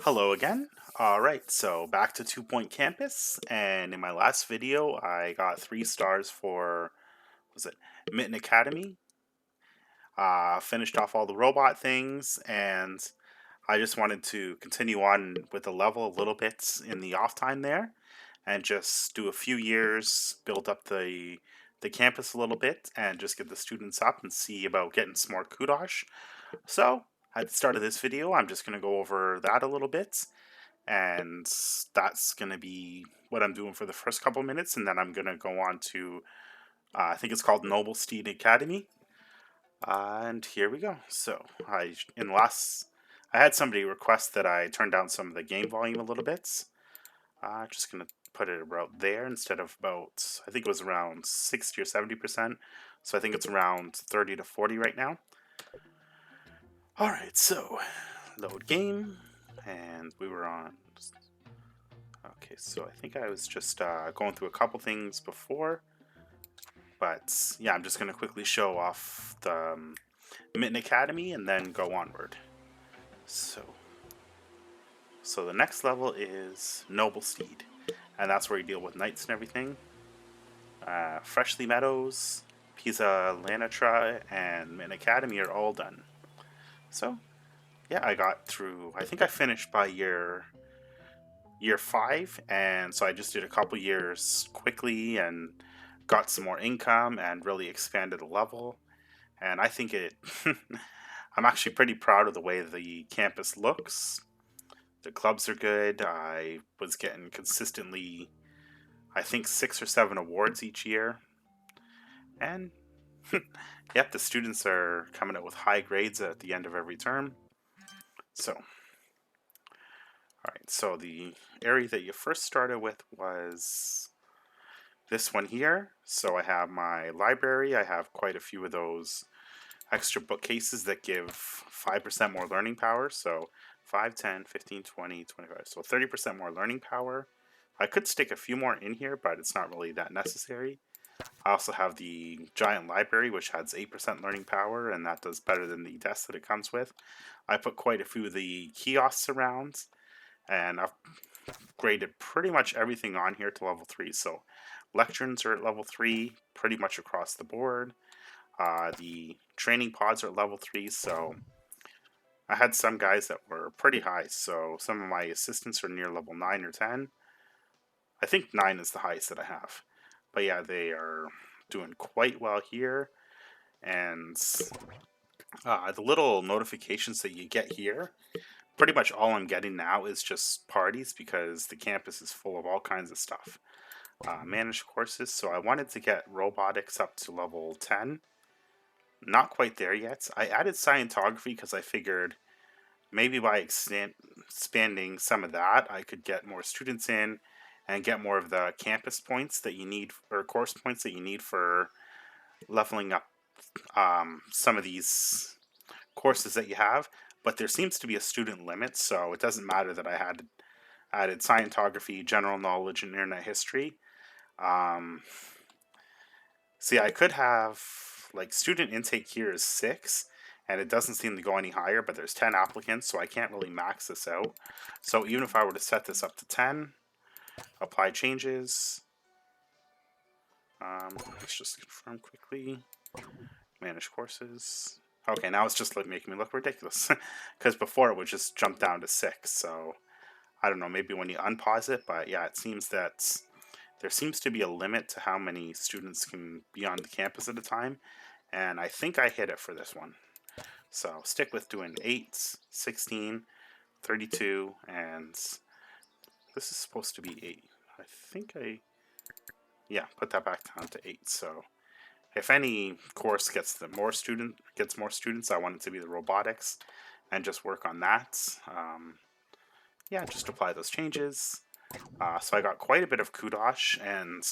Hello again. All right, so back to 2 Point Campus, and in my last video, I got 3 stars for was it Mitton Academy. Finished off all the robot things, and I just wanted to continue on with the level a little bit in the off time there, and just do a few years, build up the campus a little bit, and just get the students up and see about getting some more kudos. So at the start of this video, I'm just going to go over that a little bit, and that's going to be what I'm doing for the first couple minutes, and then I'm going to go on to I think it's called Noblestead Academy, and here we go. So I had somebody request that I turn down some of the game volume a little bit. Just going to put it about there instead of about, I think it was around 60 or 70%, so I think it's around 30 to 40 right now. All right, so load game, and we were on. Okay, so I think I was just going through a couple things before, but yeah, I'm just going to quickly show off the Mitton Academy and then go onward. So the next level is Noblestead, and that's where you deal with knights and everything. Freshly Meadows, Pisa Lanitra, and Mitton Academy are all done. So yeah, I got through. I think I finished by year 5, and so I just did a couple years quickly and got some more income and really expanded the level. And I think it I'm actually pretty proud of the way the campus looks. The clubs are good. I was getting consistently, I think, 6 or 7 awards each year. And yep, the students are coming out with high grades at the end of every term. So all right, so the area that you first started with was this one here. So I have my library. I have quite a few of those extra bookcases that give 5% more learning power. So 5, 10, 15, 20, 25. So 30% more learning power. I could stick a few more in here, but it's not really that necessary. I also have the giant library, which has 8% learning power, and that does better than the desk that it comes with. I put quite a few of the kiosks around, and I've graded pretty much everything on here to level 3. So lecterns are at level 3 pretty much across the board. The training pods are at level 3, so I had some guys that were pretty high. So some of my assistants are near level 9 or 10. I think 9 is the highest that I have. But yeah, they are doing quite well here. And the little notifications that you get here, pretty much all I'm getting now is just parties because the campus is full of all kinds of stuff. Managed courses, so I wanted to get robotics up to level 10. Not quite there yet. I added scientography because I figured maybe by expanding some of that, I could get more students in and get more of the campus points that you need, or course points that you need for leveling up some of these courses that you have. But there seems to be a student limit, so it doesn't matter that I had added scientography, general knowledge, and internet history. See, I could have, like, student intake here is 6, and it doesn't seem to go any higher, but there's 10 applicants, so I can't really max this out. So even if I were to set this up to 10, apply changes, let's just confirm quickly, manage courses. Okay, now it's just like making me look ridiculous, because before it would just jump down to 6, so I don't know, maybe when you unpause it, but yeah, it seems that there seems to be a limit to how many students can be on the campus at a time, and I think I hit it for this one. So stick with doing 8, 16, 32, and this is supposed to be 8. I think yeah, put that back down to 8. So if any course gets more students, I want it to be the robotics, and just work on that. Yeah, just apply those changes. So I got quite a bit of kudos, and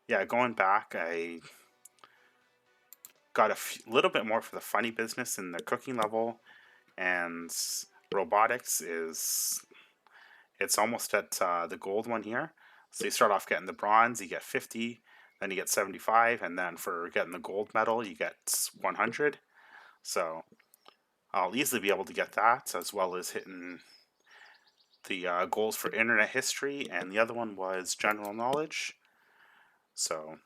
yeah, going back, I got a little bit more for the funny business in the cooking level, and robotics it's almost at the gold one here. So you start off getting the bronze, you get 50, then you get 75, and then for getting the gold medal, you get 100. So I'll easily be able to get that, as well as hitting the goals for internet history, and the other one was general knowledge. So,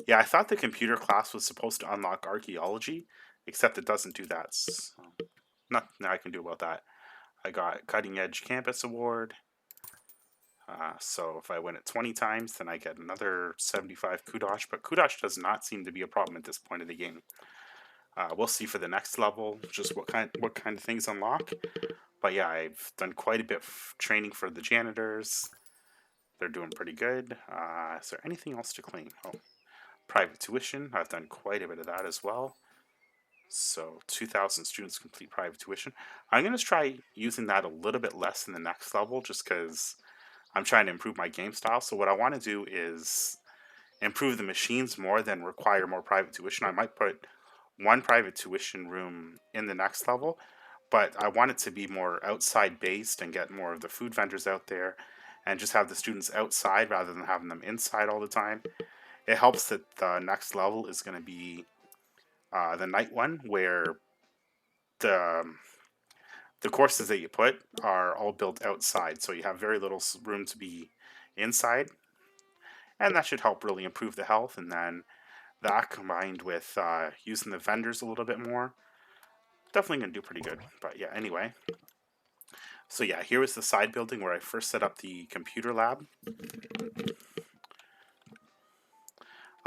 yeah, I thought the computer class was supposed to unlock archaeology, except it doesn't do that. So, nothing I can do about that. I got Cutting Edge Campus Award. So if I win it 20 times, then I get another 75 kudosh. But kudosh does not seem to be a problem at this point of the game. We'll see for the next level just what kind of things unlock. But yeah, I've done quite a bit of training for the janitors. They're doing pretty good. Is there anything else to claim? Oh, private tuition. I've done quite a bit of that as well. So 2,000 students complete private tuition. I'm going to try using that a little bit less in the next level just because I'm trying to improve my game style. So what I want to do is improve the machines more than require more private tuition. I might put one private tuition room in the next level, but I want it to be more outside based and get more of the food vendors out there and just have the students outside rather than having them inside all the time. It helps that the next level is going to be the night one, where the the courses that you put are all built outside, so you have very little room to be inside, and that should help really improve the health. And then that combined with using the vendors a little bit more, definitely gonna do pretty good. But yeah, anyway. So yeah, here was the side building where I first set up the computer lab.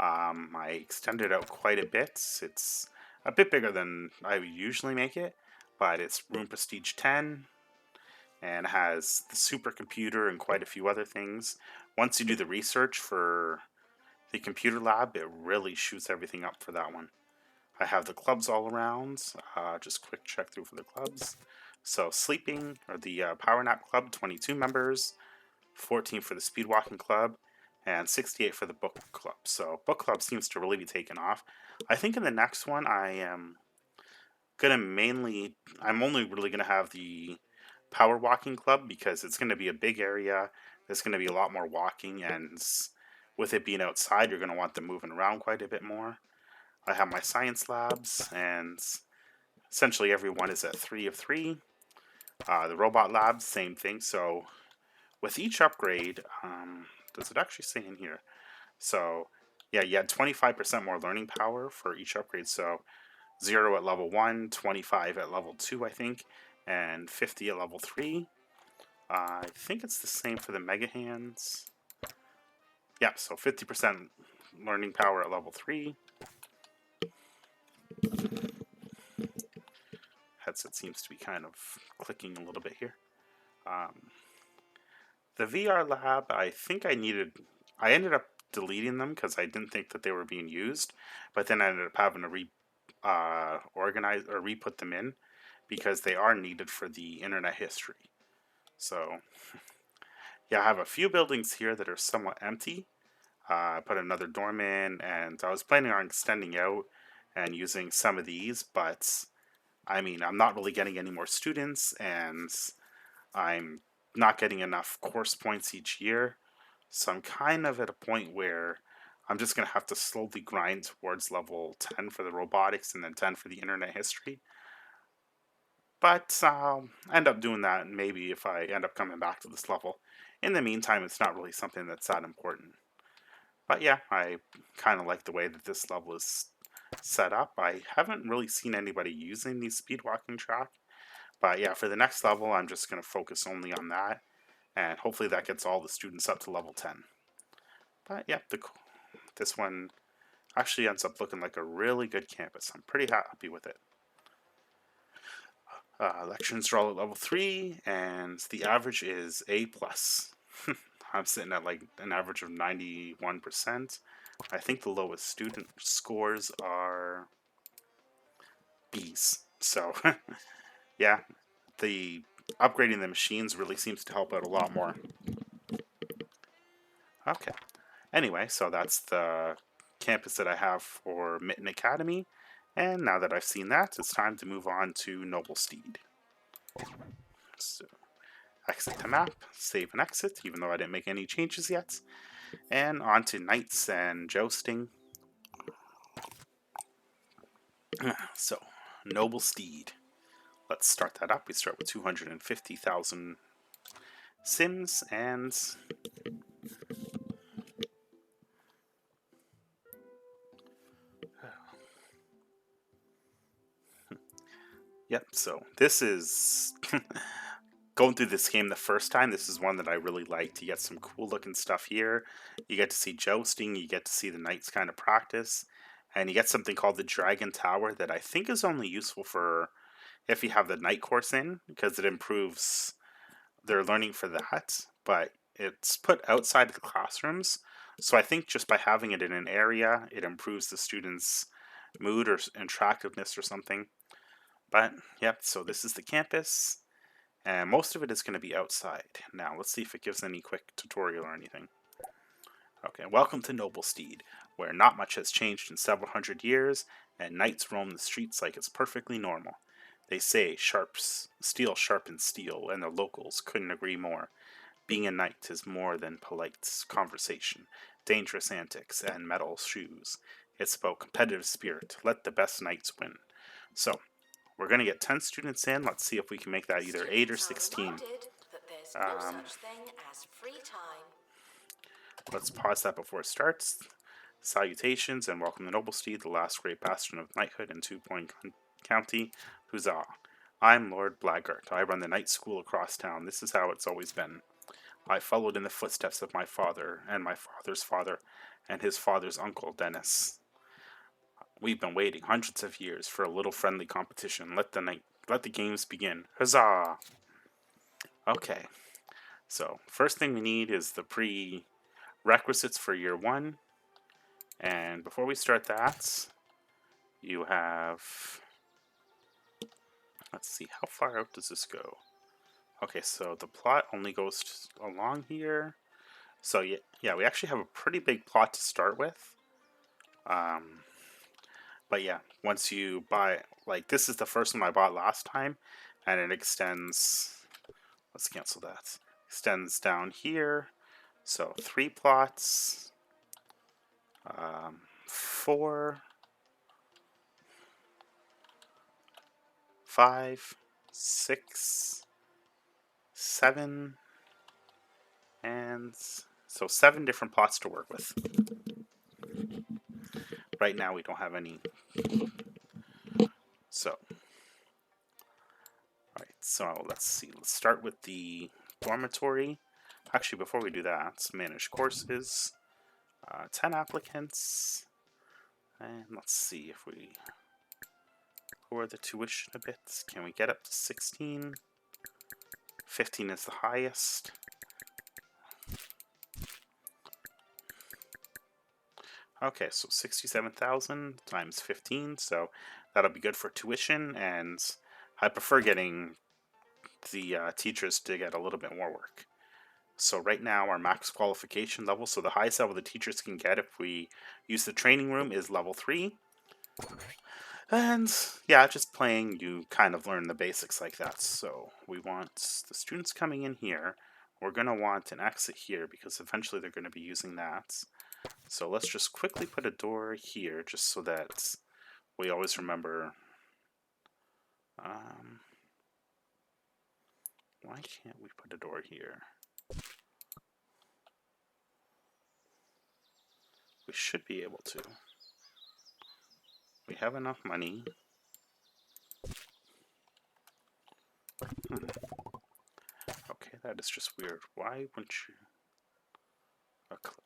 I extended out quite a bit. It's a bit bigger than I would usually make it, but it's room prestige 10 and has the supercomputer and quite a few other things. Once you do the research for the computer lab, it really shoots everything up for that one. I have the clubs all around. Just quick check through for the clubs. So sleeping, or the power nap club, 22 members, 14 for the speed walking club, and 68 for the book club. So book club seems to really be taking off. I think in the next one I'm only really gonna have the power walking club because it's gonna be a big area. There's gonna be a lot more walking, and with it being outside, you're gonna want them moving around quite a bit more. I have my science labs, and essentially everyone is at 3 of 3. The robot labs, same thing. So with each upgrade, does it actually say in here? So yeah, you had 25% more learning power for each upgrade. So 0 at level 1, 25 at level 2, I think, and 50 at level 3. I think it's the same for the mega hands. Yeah, so 50% learning power at level 3. Headset seems to be kind of clicking a little bit here. The VR lab, I think I ended up deleting them because I didn't think that they were being used, but then I ended up having to organize or re-put them in because they are needed for the internet history. So yeah, I have a few buildings here that are somewhat empty. I put another dorm in, and I was planning on extending out and using some of these, but I mean, I'm not really getting any more students, and I'm not getting enough course points each year. So I'm kind of at a point where I'm just going to have to slowly grind towards level 10 for the robotics and then 10 for the internet history. But I'll end up doing that maybe if I end up coming back to this level. In the meantime, it's not really something that's that important. But yeah, I kind of like the way that this level is set up. I haven't really seen anybody using the speed walking track. But yeah, for the next level, I'm just going to focus only on that. And hopefully that gets all the students up to level 10. But yeah, this one actually ends up looking like a really good campus. I'm pretty happy with it. Lections are all at level 3, and the average is A+. I'm sitting at like an average of 91%. I think the lowest student scores are B's. So, yeah, the upgrading the machines really seems to help out a lot more. Okay. Anyway, so that's the campus that I have for Mitton Academy. And now that I've seen that, it's time to move on to Noblestead. So, exit the map, save and exit, even though I didn't make any changes yet. And on to Knights and Jousting. So, Noblestead. Let's start that up. We start with 250,000 Sims and yep, so this is going through this game the first time. This is one that I really liked. You get some cool looking stuff here. You get to see jousting, you get to see the knights kind of practice, and you get something called the Dragon Tower that I think is only useful for if you have the night course in, because it improves their learning for that, but it's put outside of the classrooms. So I think just by having it in an area, it improves the students' mood or attractiveness or something. But yep, so this is the campus, and most of it is going to be outside. Now let's see if it gives any quick tutorial or anything. Okay, welcome to Noblestead, where not much has changed in several hundred years, and knights roam the streets like it's perfectly normal. They say steel sharpens steel, and the locals couldn't agree more. Being a knight is more than polite conversation, dangerous antics, and metal shoes. It's about competitive spirit. Let the best knights win. So, we're going to get 10 students in. Let's see if we can make that either 8 or 16. Let's pause that before it starts. Salutations and welcome to Noblestead, the last great bastion of knighthood in 2 Point County. Huzzah! I'm Lord Bloggart. I run the night school across town. This is how it's always been. I followed in the footsteps of my father, and my father's father, and his father's uncle, Dennis. We've been waiting hundreds of years for a little friendly competition. Let the games begin. Huzzah! Okay, so first thing we need is the prerequisites for year 1. And before we start that, you have, let's see, how far out does this go? Okay, so the plot only goes along here. So yeah, we actually have a pretty big plot to start with. But yeah, once you buy, like, this is the first one I bought last time, and it extends, let's cancel that, extends down here. So 3 plots, 4, 5, 6, 7, and so 7 different plots to work with. Right now we don't have any. So, alright, so let's see. Let's start with the dormitory. Actually, before we do that, let's manage courses. 10 applicants. And let's see if we lower the tuition a bit. Can we get up to 16? 15 is the highest. Okay, so 67,000 times 15, so that'll be good for tuition, and I prefer getting the teachers to get a little bit more work. So right now our max qualification level, so the highest level the teachers can get if we use the training room, is level 3. And yeah, just playing, you kind of learn the basics like that. So we want the students coming in here. We're going to want an exit here because eventually they're going to be using that. So let's just quickly put a door here just so that we always remember. Why can't we put a door here? We should be able to. We have enough money. Okay, that is just weird. Why wouldn't you?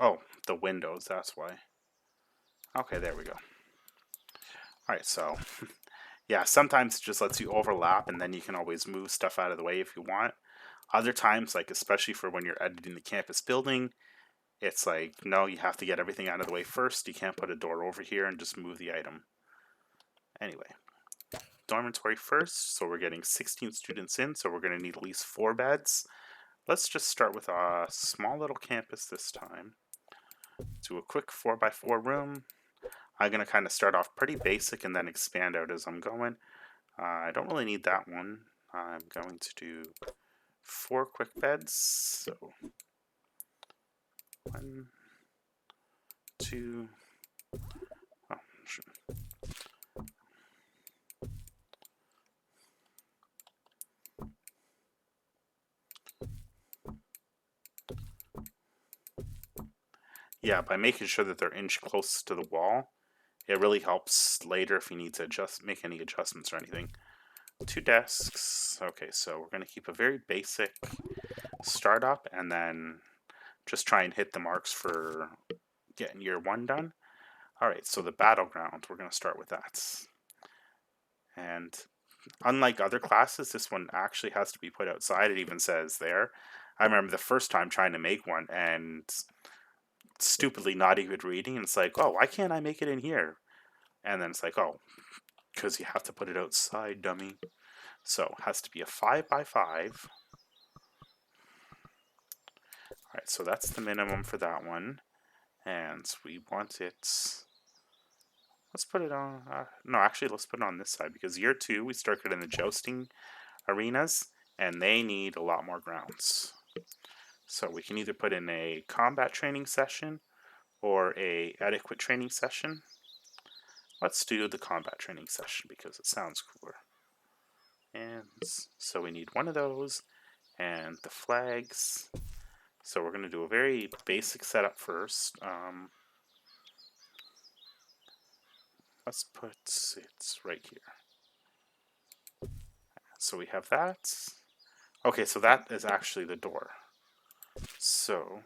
Oh, the windows, that's why. Okay, there we go. Alright, so yeah, sometimes it just lets you overlap and then you can always move stuff out of the way if you want. Other times, like especially for when you're editing the campus building, it's like, no, you have to get everything out of the way first. You can't put a door over here and just move the item. Anyway, dormitory first, so we're getting 16 students in, so we're going to need at least 4 beds. Let's just start with a small little campus this time. Do a quick 4x4 room. I'm going to kind of start off pretty basic and then expand out as I'm going. I don't really need that one. I'm going to do 4 quick beds. So 1, 2. Oh, sure. Yeah, by making sure that they're inch close to the wall, it really helps later if you need to make any adjustments or anything. 2 desks. Okay, so we're going to keep a very basic startup and then just try and hit the marks for getting year 1 done. All right, so the battleground, we're going to start with that. And unlike other classes, this one actually has to be put outside. It even says there. I remember the first time trying to make one and stupidly not even reading, and it's like, oh, why can't I make it in here? And then it's like, oh, because you have to put it outside, dummy. So it has to be a 5x5. All right, so that's the minimum for that one. And we want it, let's put it on, no, actually, let's put it on this side, because year 2, we start getting the jousting arenas, and they need a lot more grounds. So we can either put in a combat training session or a etiquette training session. Let's do the combat training session because it sounds cooler. And so we need one of those and the flags. So we're going to do a very basic setup first. Let's put it right here. So we have that. Okay, so that is actually the door. So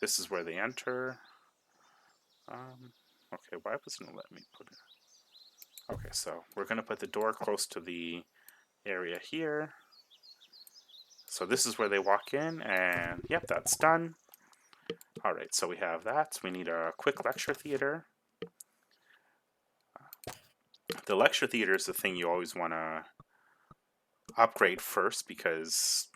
this is where they enter. Okay, why wasn't it letting me put it? Okay, so we're going to put the door close to the area here. So this is where they walk in, and yep, that's done. All right, so we have that. We need a quick lecture theater. The lecture theater is the thing you always want to upgrade first because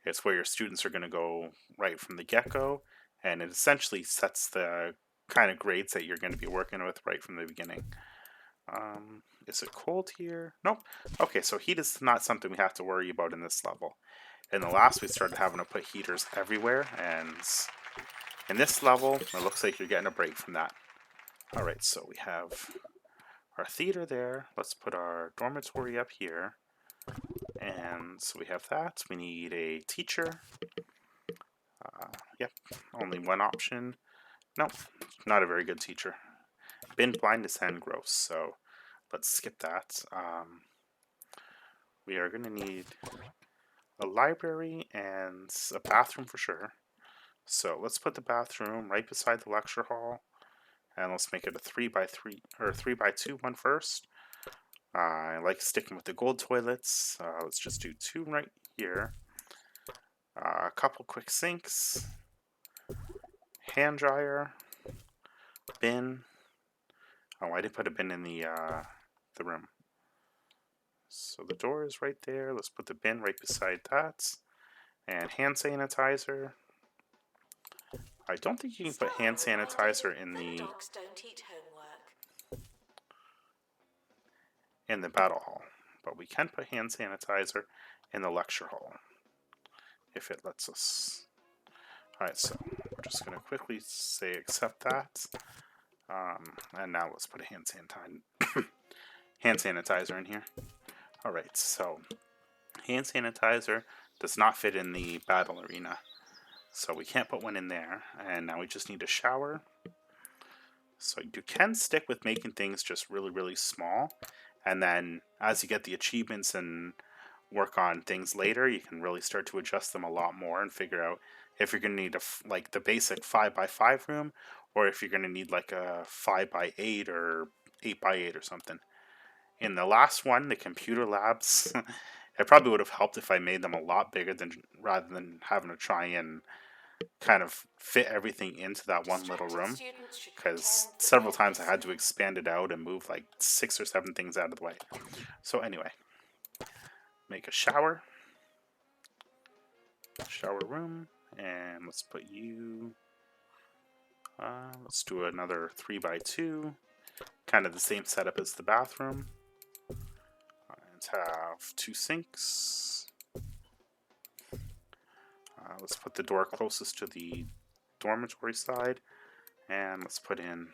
it's where your students are going to go right from the get-go, and it essentially sets the kind of grades that you're going to be working with right from the beginning. Is it cold here? Nope. Okay, so heat is not something we have to worry about in this level. In the last, we started having to put heaters everywhere, and in this level, it looks like you're getting a break from that. All right, so we have our theater there. Let's put our dormitory up here. And so we have that. We need a teacher. Yep, only one option. Nope, not a very good teacher. Bin blindness and gross, so let's skip that. We are going to need a library and a bathroom for sure. So let's put the bathroom right beside the lecture hall, and let's make it a 3x3 or 3x2 one first. I like sticking with the gold toilets. Let's just do 2 right here. A couple quick sinks, hand dryer, bin. Oh, I did put a bin in the room. So the door is right there. Let's put the bin right beside that. And hand sanitizer. I don't think you can put hand sanitizer in the dogs don't eat homework. in the battle hall, but we can put hand sanitizer in the lecture hall if it lets us. Alright, so we're just going to quickly say accept that. And now let's put a hand sanitizer in here. Alright, so hand sanitizer does not fit in the battle arena. So we can't put one in there. And now we just need a shower. So you can stick with making things just really, really small. And then as you get the achievements and work on things later, you can really start to adjust them a lot more and figure out if you're going to need like the basic 5x5 room, or if you're going to need like a 5x8 or 8x8 or something. In the last one, the computer labs, it probably would have helped if I made them a lot bigger rather than having to try and kind of fit everything into that one little room, because several times I had to expand it out and move like 6 or 7 things out of the way. So anyway, make a shower room, and let's put you, let's do another 3x2, kind of the same setup as the bathroom, and have 2 sinks. Let's put the door closest to the dormitory side, and let's put in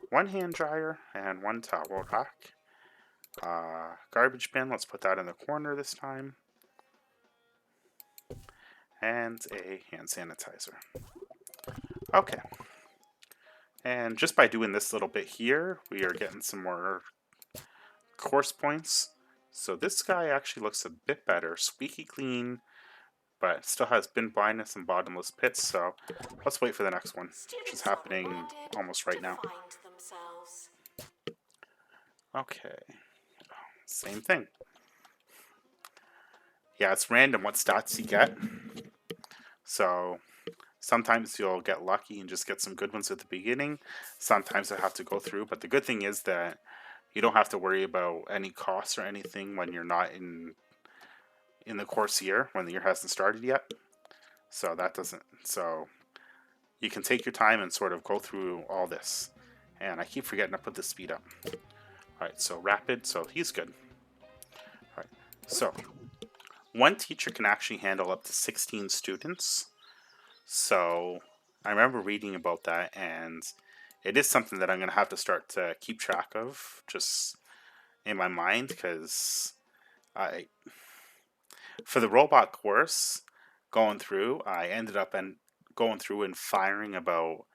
1 hand dryer and 1 towel rack. Garbage bin, let's put that in the corner this time. And a hand sanitizer. Okay. And just by doing this little bit here, we are getting some more course points. So this guy actually looks a bit better. Squeaky clean, but still has bin blindness and bottomless pits. So let's wait for the next one, which is Students are happening reminded almost to right now. find themselves. Okay. Same thing. Yeah, it's random what stats you get. So sometimes you'll get lucky and just get some good ones at the beginning. Sometimes I have to go through, but the good thing is that you don't have to worry about any costs or anything when you're not in the course year, when the year hasn't started yet. So that doesn't, so you can take your time and sort of go through all this. And I keep forgetting to put the speed up. Alright, so rapid, so he's good. Alright, so one teacher can actually handle up to 16 students. So I remember reading about that, and it is something that I'm going to have to start to keep track of just in my mind, because I, for the robot course going through, I ended up going through and firing about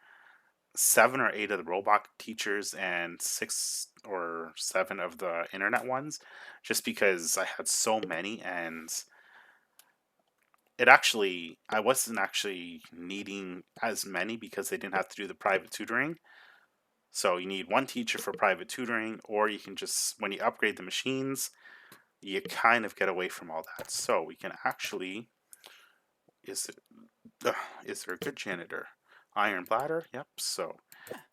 7 or 8 of the robot teachers and 6 or 7 of the internet ones, just because I had so many. And I wasn't actually needing as many because they didn't have to do the private tutoring. So you need one teacher for private tutoring, or you can just, when you upgrade the machines, you kind of get away from all that. So we can actually, is there a good janitor? Iron bladder, yep. So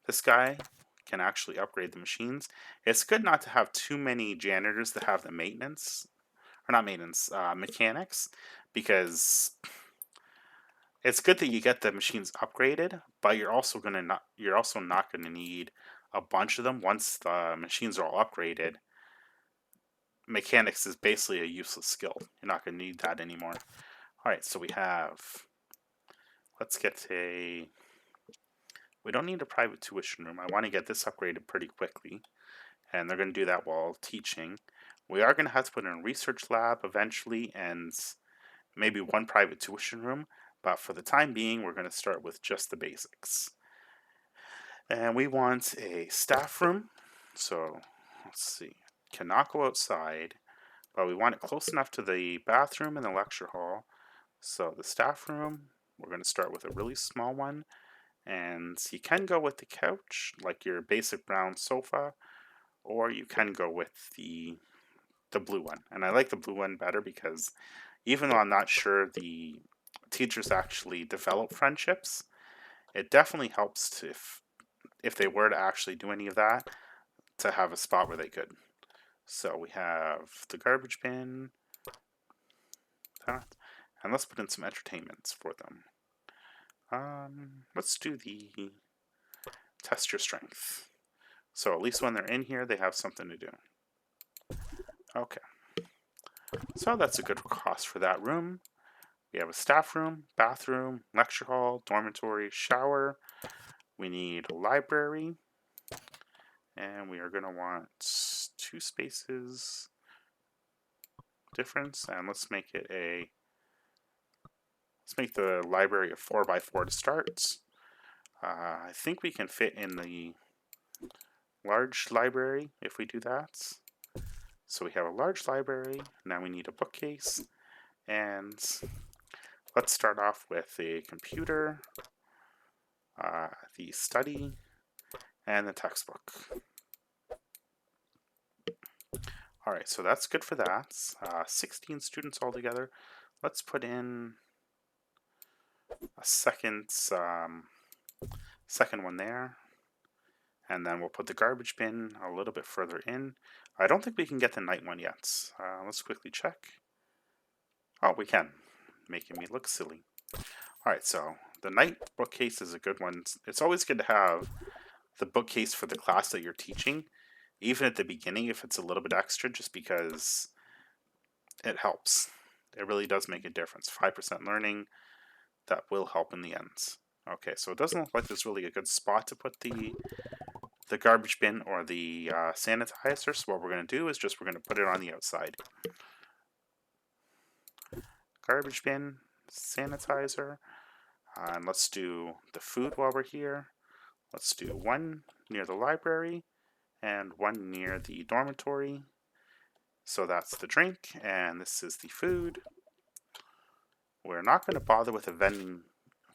this guy can actually upgrade the machines. It's good not to have too many janitors that have the maintenance, or not maintenance, mechanics, because it's good that you get the machines upgraded, but you're also not gonna need a bunch of them once the machines are all upgraded. Mechanics is basically a useless skill. You're not gonna need that anymore. Alright, so we have, let's get we don't need a private tuition room. I want to get this upgraded pretty quickly, and they're going to do that while teaching. We are going to have to put in a research lab eventually, and maybe one private tuition room, but for the time being, we're going to start with just the basics. And we want a staff room, so let's see, cannot go outside, but we want it close enough to the bathroom and the lecture hall. So the staff room, we're going to start with a really small one, and you can go with the couch, like your basic brown sofa, or you can go with the blue one. And I like the blue one better because even though I'm not sure the teachers actually develop friendships, it definitely helps to, if they were to actually do any of that, to have a spot where they could. So we have the garbage bin, and let's put in some entertainments for them. Let's do the test your strength. So at least when they're in here, they have something to do. Okay. So that's a good cost for that room. We have a staff room, bathroom, lecture hall, dormitory, shower. We need a library. And we are going to want 2 spaces difference. And let's make the library a 4x4 to start. I think we can fit in the large library if we do that. So we have a large library. Now we need a bookcase. And let's start off with a computer, the study, and the textbook. Alright, so that's good for that. 16 students altogether. Let's put in a second one there. And then we'll put the garbage bin a little bit further in. I don't think we can get the night one yet. Let's quickly check. Oh, we can. Making me look silly. Alright, so the night bookcase is a good one. It's always good to have the bookcase for the class that you're teaching, even at the beginning if it's a little bit extra, just because it helps. It really does make a difference. 5% learning, that will help in the end. Okay, so it doesn't look like there's really a good spot to put the garbage bin or the sanitizer, so what we're going to do is we're going to put it on the outside. Garbage bin, sanitizer. And let's do the food while we're here. Let's do one near the library and one near the dormitory. So that's the drink, and this is the food. We're not going to bother with a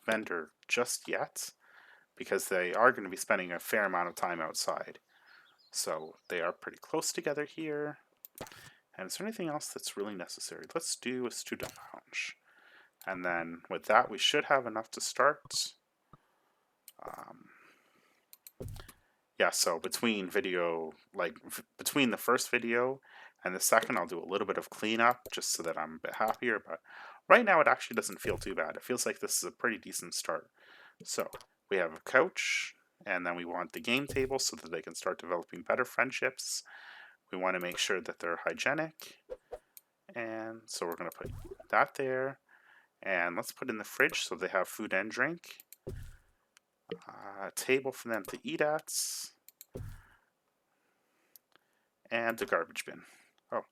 vendor just yet, because they are going to be spending a fair amount of time outside. So they are pretty close together here. And is there anything else that's really necessary? Let's do a student lounge. And then with that, we should have enough to start. Yeah, so between between the first video and the second, I'll do a little bit of cleanup just so that I'm a bit happier. But right now, it actually doesn't feel too bad. It feels like this is a pretty decent start. So we have a couch, and then we want the game table so that they can start developing better friendships. We want to make sure that they're hygienic. And so we're going to put that there. And let's put in the fridge so they have food and drink. A table for them to eat at. And the garbage bin. Oh,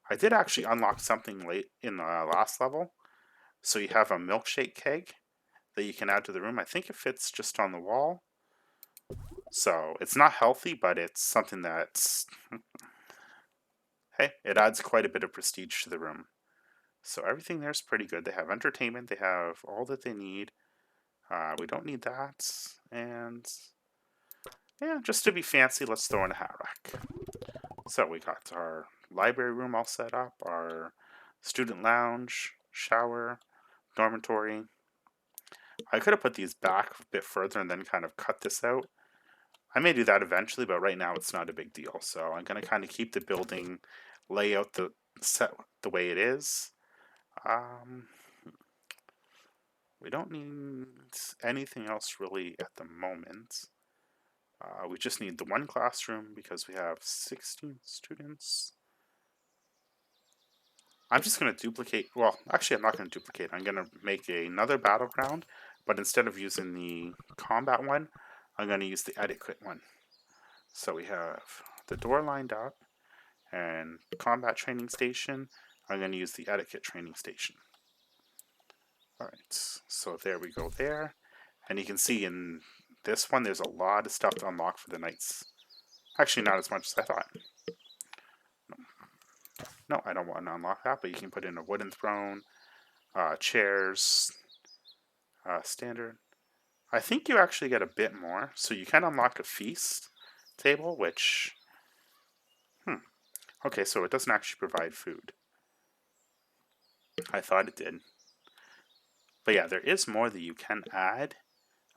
I did actually unlock something late in the last level. So you have a milkshake keg that you can add to the room. I think it fits just on the wall. So it's not healthy, but it's something that's... hey, it adds quite a bit of prestige to the room. So everything there's pretty good. They have entertainment. They have all that they need. We don't need that. And yeah, just to be fancy, let's throw in a hat rack. So we got our library room all set up, our student lounge, shower, dormitory. I could have put these back a bit further and then kind of cut this out. I may do that eventually, but right now it's not a big deal. So I'm going to kind of keep the building layout set the way it is. We don't need anything else really at the moment. We just need the one classroom because we have 16 students. I'm just going to duplicate, well, actually I'm not going to duplicate. I'm going to make another battleground, but instead of using the combat one, I'm going to use the etiquette one. So we have the door lined up, and combat training station, I'm going to use the etiquette training station. Alright, so there we go there. And you can see in this one, there's a lot of stuff to unlock for the knights. Actually, not as much as I thought. No, I don't want to unlock that, but you can put in a wooden throne, chairs, standard. I think you actually get a bit more. So you can unlock a feast table, which... okay, so it doesn't actually provide food. I thought it did. But yeah, there is more that you can add.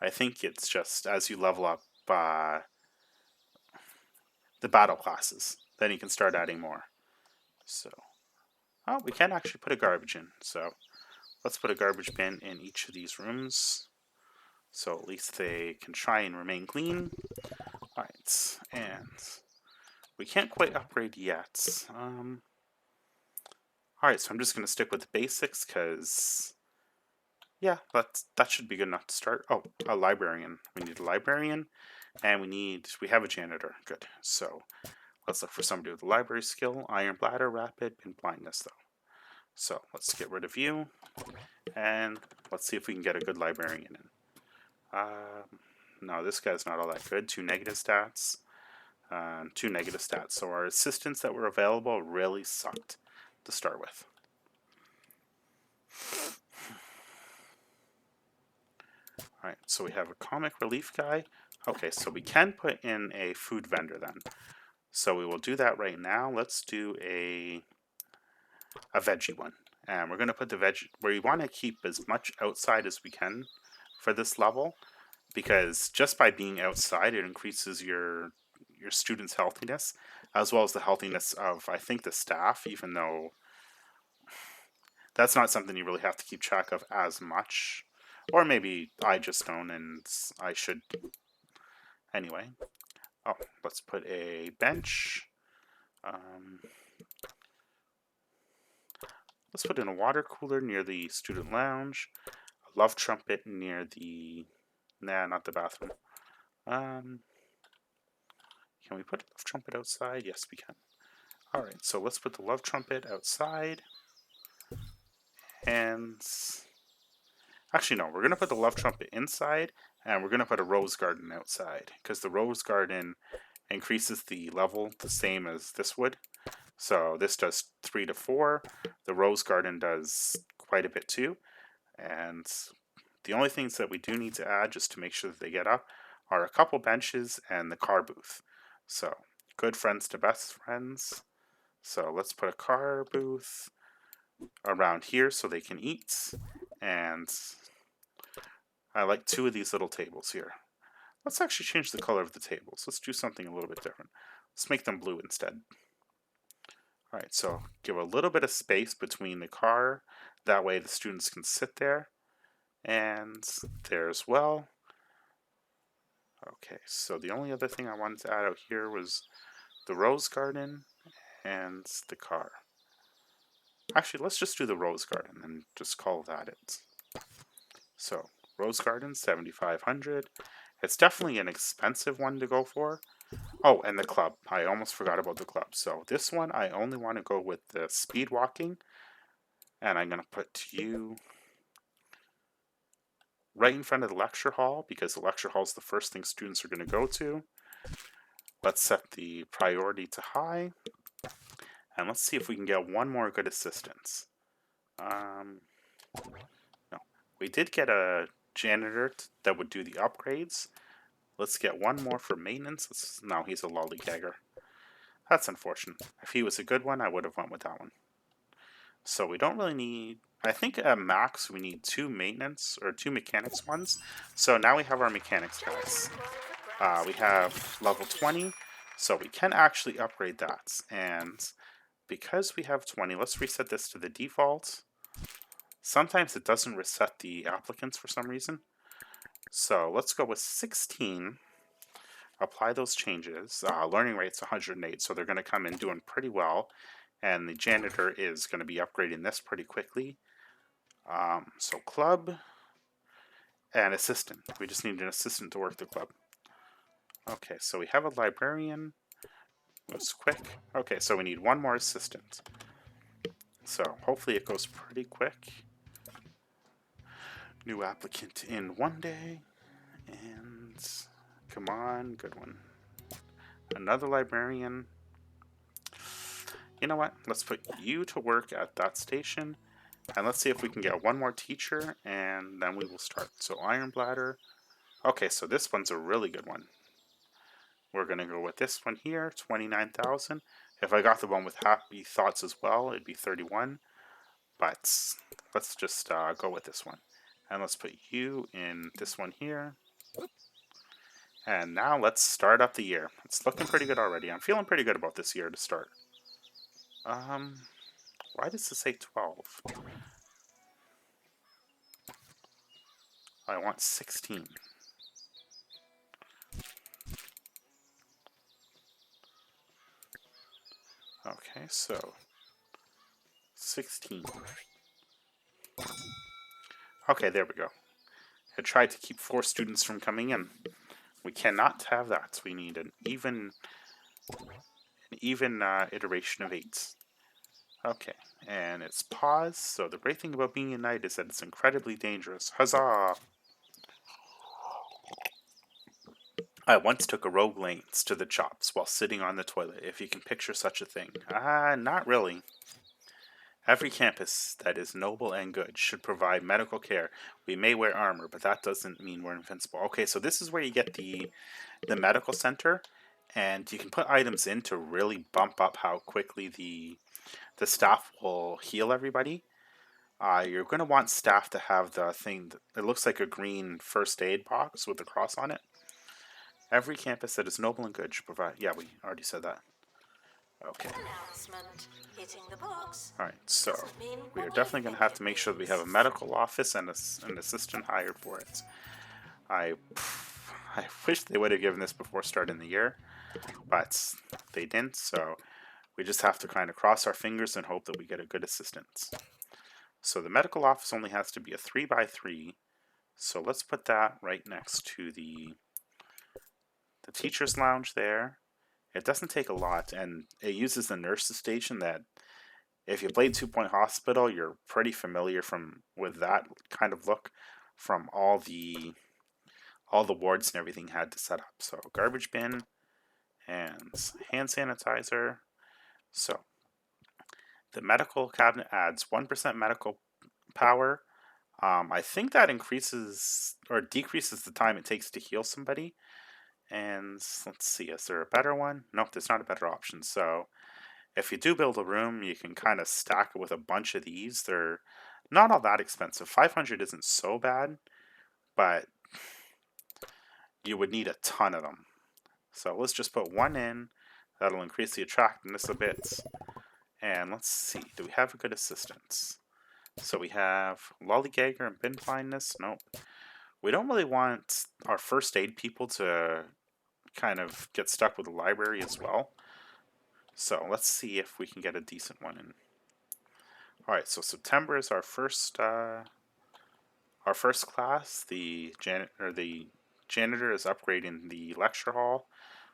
I think it's just as you level up the battle classes, then you can start adding more. So, oh, we can actually put a garbage in. So let's put a garbage bin in each of these rooms. So at least they can try and remain clean. Alright, and we can't quite upgrade yet. Alright, so I'm just going to stick with the basics because, yeah, that should be good enough to start. Oh, a librarian. We need a librarian, and we have a janitor. Good. So let's look for somebody with a library skill. Iron bladder, rapid, and blindness, though. So let's get rid of you, and let's see if we can get a good librarian in. No, this guy's not all that good. 2 negative stats. 2 negative stats. So our assistants that were available really sucked to start with. Alright, so we have a comic relief guy. Okay, so we can put in a food vendor then. So we will do that right now. Let's do a veggie one. And we're going to put the veggie... we want to keep as much outside as we can for this level, because just by being outside, it increases your students' healthiness, as well as the healthiness of, I think, the staff, even though that's not something you really have to keep track of as much. Or maybe I just don't, and I should. Anyway. Oh, let's put a bench. Let's put in a water cooler near the student lounge. A love trumpet near the... nah, not the bathroom. Can we put a love trumpet outside? Yes, we can. Alright, so let's put the love trumpet outside. And Actually, no, we're going to put the love trumpet inside, and we're going to put a rose garden outside, because the rose garden increases the level the same as this would. So this does 3 to 4. The rose garden does quite a bit too. And the only things that we do need to add, just to make sure that they get up, are a couple benches and the car booth. So good friends to best friends. So let's put a car booth around here so they can eat. And I like 2 of these little tables here. Let's actually change the color of the tables. Let's do something a little bit different. Let's make them blue instead. Alright, so give a little bit of space between the car. That way the students can sit there. And there as well. Okay, so the only other thing I wanted to add out here was the rose garden and the car. Actually, let's just do the rose garden and just call that it. So, rose garden, 7,500. It's definitely an expensive one to go for. Oh, and the club. I almost forgot about the club. So this one, I only want to go with the speed walking. And I'm going to put you right in front of the lecture hall, because the lecture hall is the first thing students are going to go to. Let's set the priority to high. And let's see if we can get one more good assistance. No. We did get a janitor that would do the upgrades. Let's get one more for maintenance. No, he's a lollygagger. That's unfortunate. If he was a good one, I would have went with that one. So we don't really need... I think at max we need 2 maintenance or 2 mechanics ones. So now we have our mechanics guys. We have level 20, so we can actually upgrade that. And because we have 20, let's reset this to the default. Sometimes it doesn't reset the applicants for some reason. So let's go with 16. Apply those changes. Learning rate's 108, so they're going to come in doing pretty well. And the janitor is going to be upgrading this pretty quickly. So club and assistant. We just need an assistant to work the club. Okay, so we have a librarian. Moves quick. Okay, so we need one more assistant. So hopefully it goes pretty quick. New applicant in 1 day. And come on, good one. Another librarian. You know what? Let's put you to work at that station. And let's see if we can get one more teacher, and then we will start. So iron bladder. Okay, so this one's a really good one. We're going to go with this one here, 29,000. If I got the one with happy thoughts as well, it'd be 31. But let's just go with this one. And let's put you in this one here. And now let's start up the year. It's looking pretty good already. I'm feeling pretty good about this year to start. Why does it say 12? I want 16. Okay, so 16. Okay, there we go. I tried to keep 4 students from coming in. We cannot have that. We need an even iteration of 8. Okay, and it's pause. So the great thing about being a knight is that it's incredibly dangerous. Huzzah! I once took a rogue lance to the chops while sitting on the toilet, if you can picture such a thing. Not really. Every campus that is noble and good should provide medical care. We may wear armor, but that doesn't mean we're invincible. Okay, so this is where you get the medical center, and you can put items in to really bump up how quickly the staff will heal everybody. You're going to want staff to have the thing that looks like a green first aid box with a cross on it. Every campus that is noble and good should provide... Yeah, we already said that. Okay. Alright, so we are definitely going to have to make sure that we have a medical office and an assistant hired for it. I wish they would have given this before starting the year, but they didn't, so we just have to kind of cross our fingers and hope that we get a good assistant. So the medical office only has to be a 3x3, so let's put that right next to the teacher's lounge there. It doesn't take a lot, and it uses the nurse's station that, if you played 2 Point Hospital, you're pretty familiar with that kind of look. from all the wards and everything had to set up. So garbage bin and hand sanitizer. So the medical cabinet adds 1% medical power. I think that increases or decreases the time it takes to heal somebody. And let's see, is there a better one? Nope, there's not a better option. So if you do build a room, you can kind of stack it with a bunch of these. They're not all that expensive. 500 isn't so bad, but you would need a ton of them. So let's just put one in. That'll increase the attractiveness a bit. And let's see, do we have a good assistance? So we have Lollygagger and Bin Blindness. Nope. We don't really want our first aid people to kind of get stuck with the library as well. So let's see if we can get a decent one in. Alright, so September is our first class. The janitor is upgrading the lecture hall.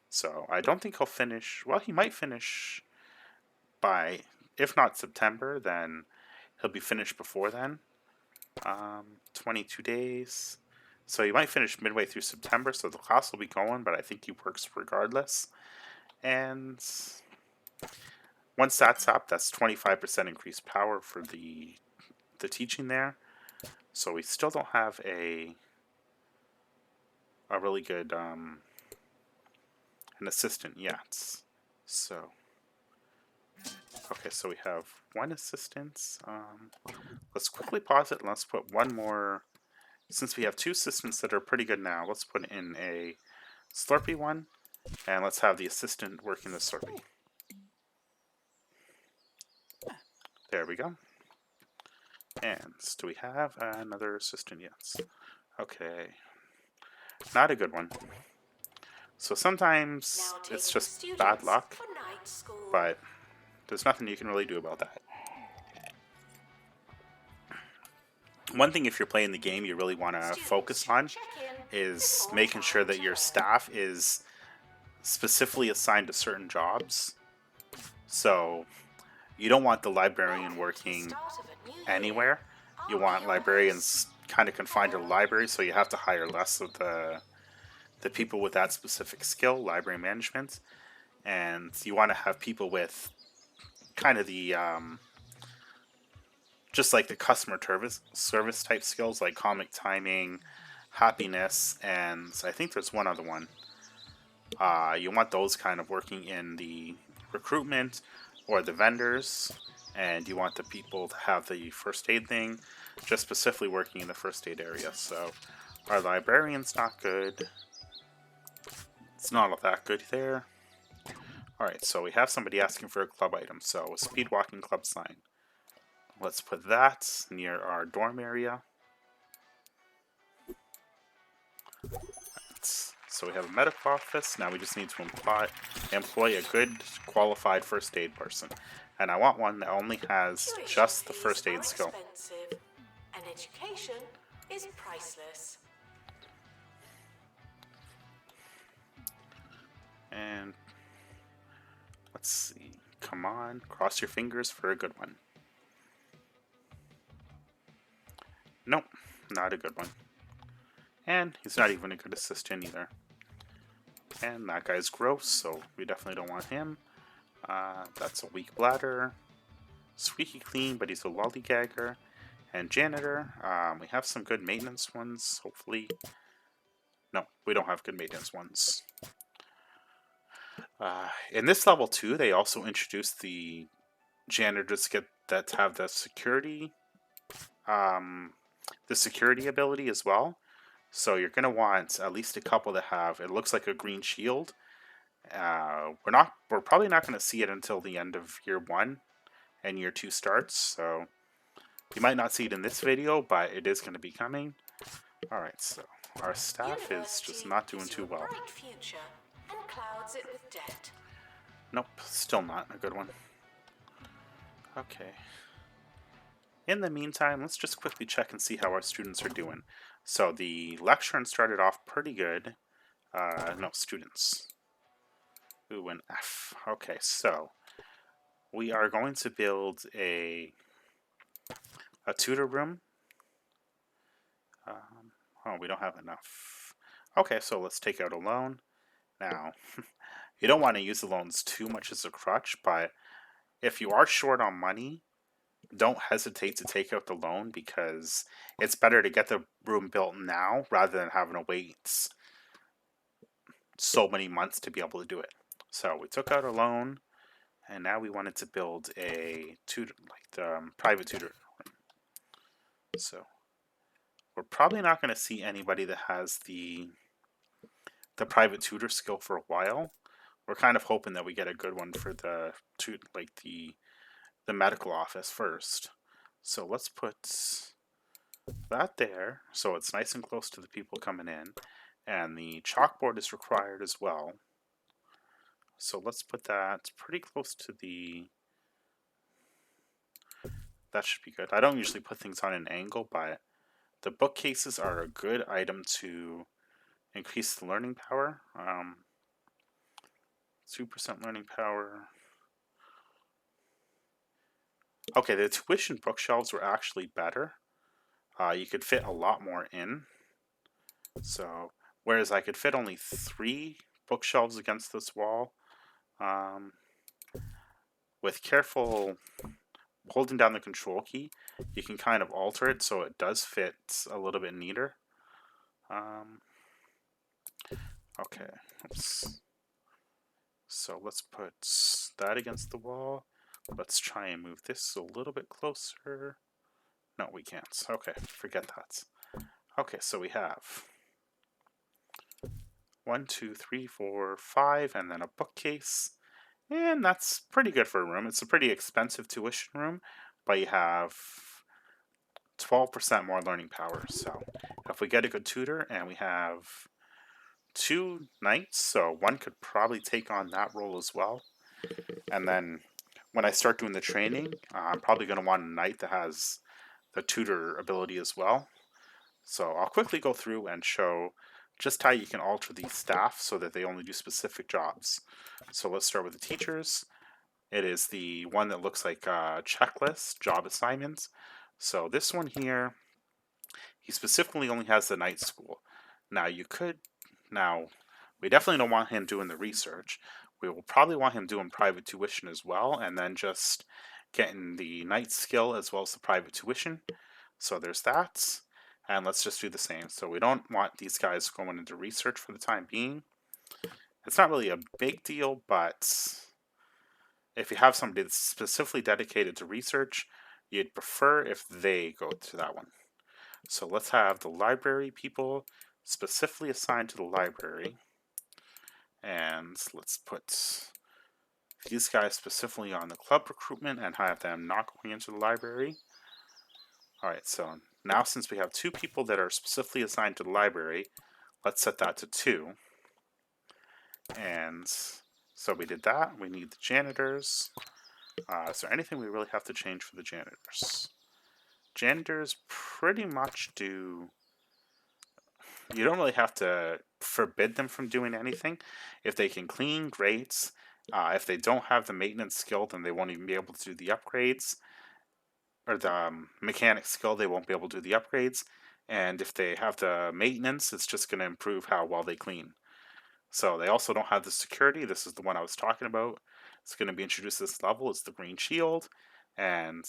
So I don't think he'll finish. Well, he might finish by, if not September, then he'll be finished before then. 22 days. So he might finish midway through September, so the class will be going, but I think he works regardless. And once that's up, that's 25% increased power for the teaching there. So we still don't have a really good an assistant yet. So okay, so we have one assistant. Let's quickly pause it and let's put one more. Since we have two assistants that are pretty good now, let's put in a Slurpee one, and let's have the assistant working the Slurpee. There we go. And do we have another assistant? Yes. Okay. Not a good one. So sometimes it's just bad luck, but there's nothing you can really do about that. One thing if you're playing the game you really want to focus on is making sure that your staff is specifically assigned to certain jobs. So you don't want the librarian working anywhere. You want librarians kind of confined to the library, so you have to hire less of the people with that specific skill, library management, and you want to have people with kind of the just like the customer service type skills, like comic timing, happiness, and I think there's one other one. You want those kind of working in the recruitment or the vendors, and you want the people to have the first aid thing, just specifically working in the first aid area. So our librarian's not good. It's not all that good there. Alright, so we have somebody asking for a club item, so a speed walking club sign. Let's put that near our dorm area. So we have a medical office. Now we just need to employ a good qualified first aid person. And I want one that only has just the first aid skill. And education is priceless. And let's see. Come on, cross your fingers for a good one. Nope, not a good one. And he's not even a good assistant either. And that guy's gross, so we definitely don't want him. That's a weak bladder. Squeaky clean, but he's a lollygagger. And janitor. We have some good maintenance ones, hopefully. No, we don't have good maintenance ones. In this level 2, they also introduced the janitors that have the security ability as well. So you're going to want at least a couple that have, it looks like a green shield. We're probably not going to see it until the end of year 1 and year 2 starts. So you might not see it in this video, but it is going to be coming. Alright, so our staff is just not doing too well. And clouds it with debt. Nope, still not a good one. Okay. In the meantime, let's just quickly check and see how our students are doing. So the lecturer started off pretty good. No, students. Ooh, an F. Okay, so we are going to build a tutor room. Oh, we don't have enough. Okay, so let's take out a loan. Now, you don't want to use the loans too much as a crutch, but if you are short on money, don't hesitate to take out the loan because it's better to get the room built now rather than having to wait so many months to be able to do it. So we took out a loan, and now we wanted to build a tutor, like the private tutor. So we're probably not going to see anybody that has the private tutor skill for a while. We're kind of hoping that we get a good one for the medical office first. So let's put that there so it's nice and close to the people coming in, and the chalkboard is required as well. So let's put that pretty close to that should be good. I don't usually put things on an angle, but the bookcases are a good item to increase the learning power. 2% learning power. Okay, the tuition bookshelves were actually better. You could fit a lot more in. So, whereas I could fit only 3 bookshelves against this wall, with careful holding down the control key, you can kind of alter it so it does fit a little bit neater. Okay, oops. So let's put that against the wall. Let's try and move this a little bit closer. No, we can't. Okay, forget that. Okay, so we have 1, 2, 3, 4, 5, and then a bookcase. And that's pretty good for a room. It's a pretty expensive tuition room, but you have 12% more learning power. So if we get a good tutor and we have 2 knights, so one could probably take on that role as well. And then when I start doing the training, I'm probably going to want a knight that has the tutor ability as well. So I'll quickly go through and show just how you can alter these staff so that they only do specific jobs. So let's start with the teachers. It is the one that looks like a checklist, job assignments. So this one here, he specifically only has the night school. Now we definitely don't want him doing the research. We will probably want him doing private tuition as well, and then just getting the night skill as well as the private tuition. So there's that. And let's just do the same. So we don't want these guys going into research for the time being. It's not really a big deal, but if you have somebody that's specifically dedicated to research, you'd prefer if they go to that one. So let's have the library people specifically assigned to the library. And let's put these guys specifically on the club recruitment and have them not going into the library. Alright, so now since we have 2 people that are specifically assigned to the library, let's set that to 2. And so we did that. We need the janitors. Is there anything we really have to change for the janitors? Janitors pretty much do... You don't really have to forbid them from doing anything. If they can clean, great. If they don't have the maintenance skill, then they won't even be able to do the upgrades. Or the mechanic skill, they won't be able to do the upgrades. And if they have the maintenance, it's just going to improve how well they clean. So they also don't have the security. This is the one I was talking about. It's going to be introduced this level. It's the green shield. And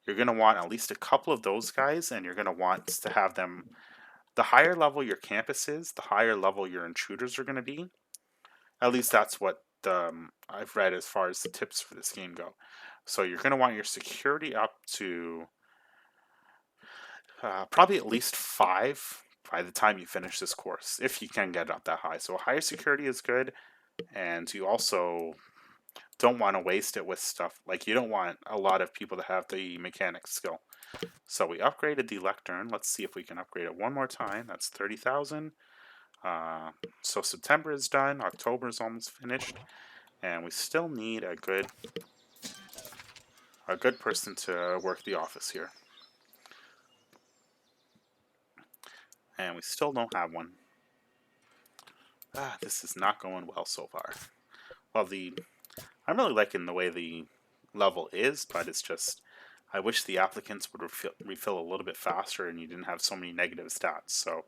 you're going to want at least a couple of those guys, and you're going to want to have them... The higher level your campus is, the higher level your intruders are going to be. At least that's what I've read as far as the tips for this game go. So you're going to want your security up to probably at least 5 by the time you finish this course, if you can get it up that high. So higher security is good, and you also don't want to waste it with stuff. Like, you don't want a lot of people to have the mechanic skill. So we upgraded the lectern. Let's see if we can upgrade it one more time. That's 30,000. So September is done. October is almost finished. And we still need a good person to work the office here. And we still don't have one. This is not going well so far. Well, I'm really liking the way the level is, but it's just... I wish the applicants would refill a little bit faster and you didn't have so many negative stats. So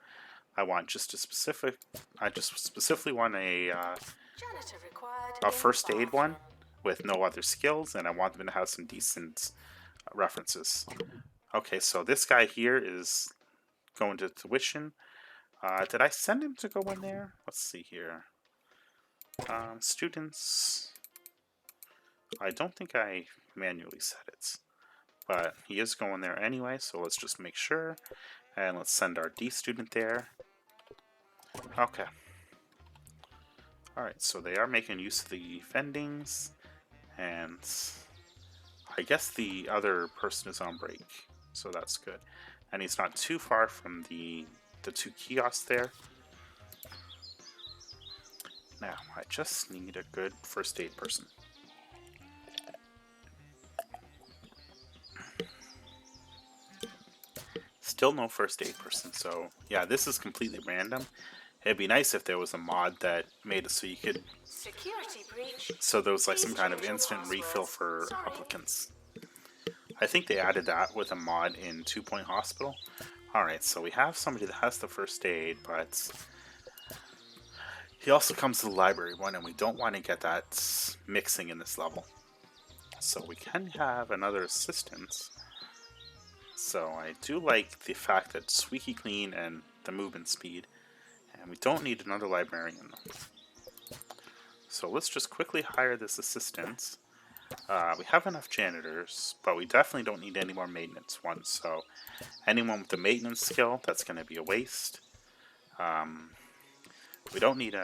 I want just a specific. I just specifically want Janitor required a in first aid one bathroom. with no other skills, and I want them to have some decent references. Okay, so this guy here is going to tuition. Did I send him to go in there? Let's see here. Students. I don't think I manually set it, but he is going there anyway, so let's just make sure. And let's send our D student there. Okay. Alright, so they are making use of the vendings, and I guess the other person is on break, so that's good. And he's not too far from the two kiosks there. Now, I just need a good first aid person. Still no first aid person, so yeah, this is completely random. It'd be nice if there was a mod that made it so you could... Security breach. So there was like some Please kind of change your instant passwords. refill for Sorry. applicants. I think they added that with a mod in 2 Point Hospital. Alright, so we have somebody that has the first aid, but he also comes to the library one, and we don't want to get that mixing in this level. So we can have another assistant. So I do like the fact that squeaky clean and the movement speed. And we don't need another librarian. So let's just quickly hire this assistant. We have enough janitors, but we definitely don't need any more maintenance ones. So anyone with the maintenance skill, that's going to be a waste. We don't need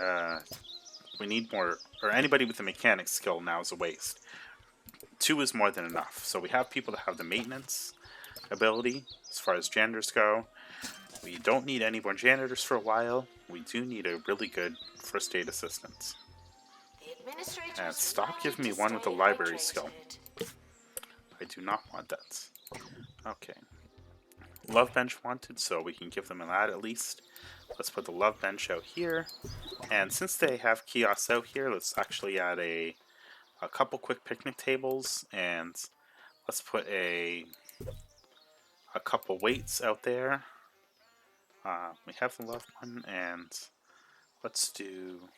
we need more, or anybody with the mechanic skill now is a waste. 2 is more than enough. So we have people that have the maintenance ability as far as janitors go. We don't need any more janitors for a while. We do need a really good first aid assistant. The administrator And is stop reminded giving me to one with the stay library hydrated. skill. I do not want that. Okay. Love bench wanted, so we can give them that at least. Let's put the love bench out here. And since they have kiosks out here, let's actually add a couple quick picnic tables, and let's put a couple weights out there. We have the love one, and let's do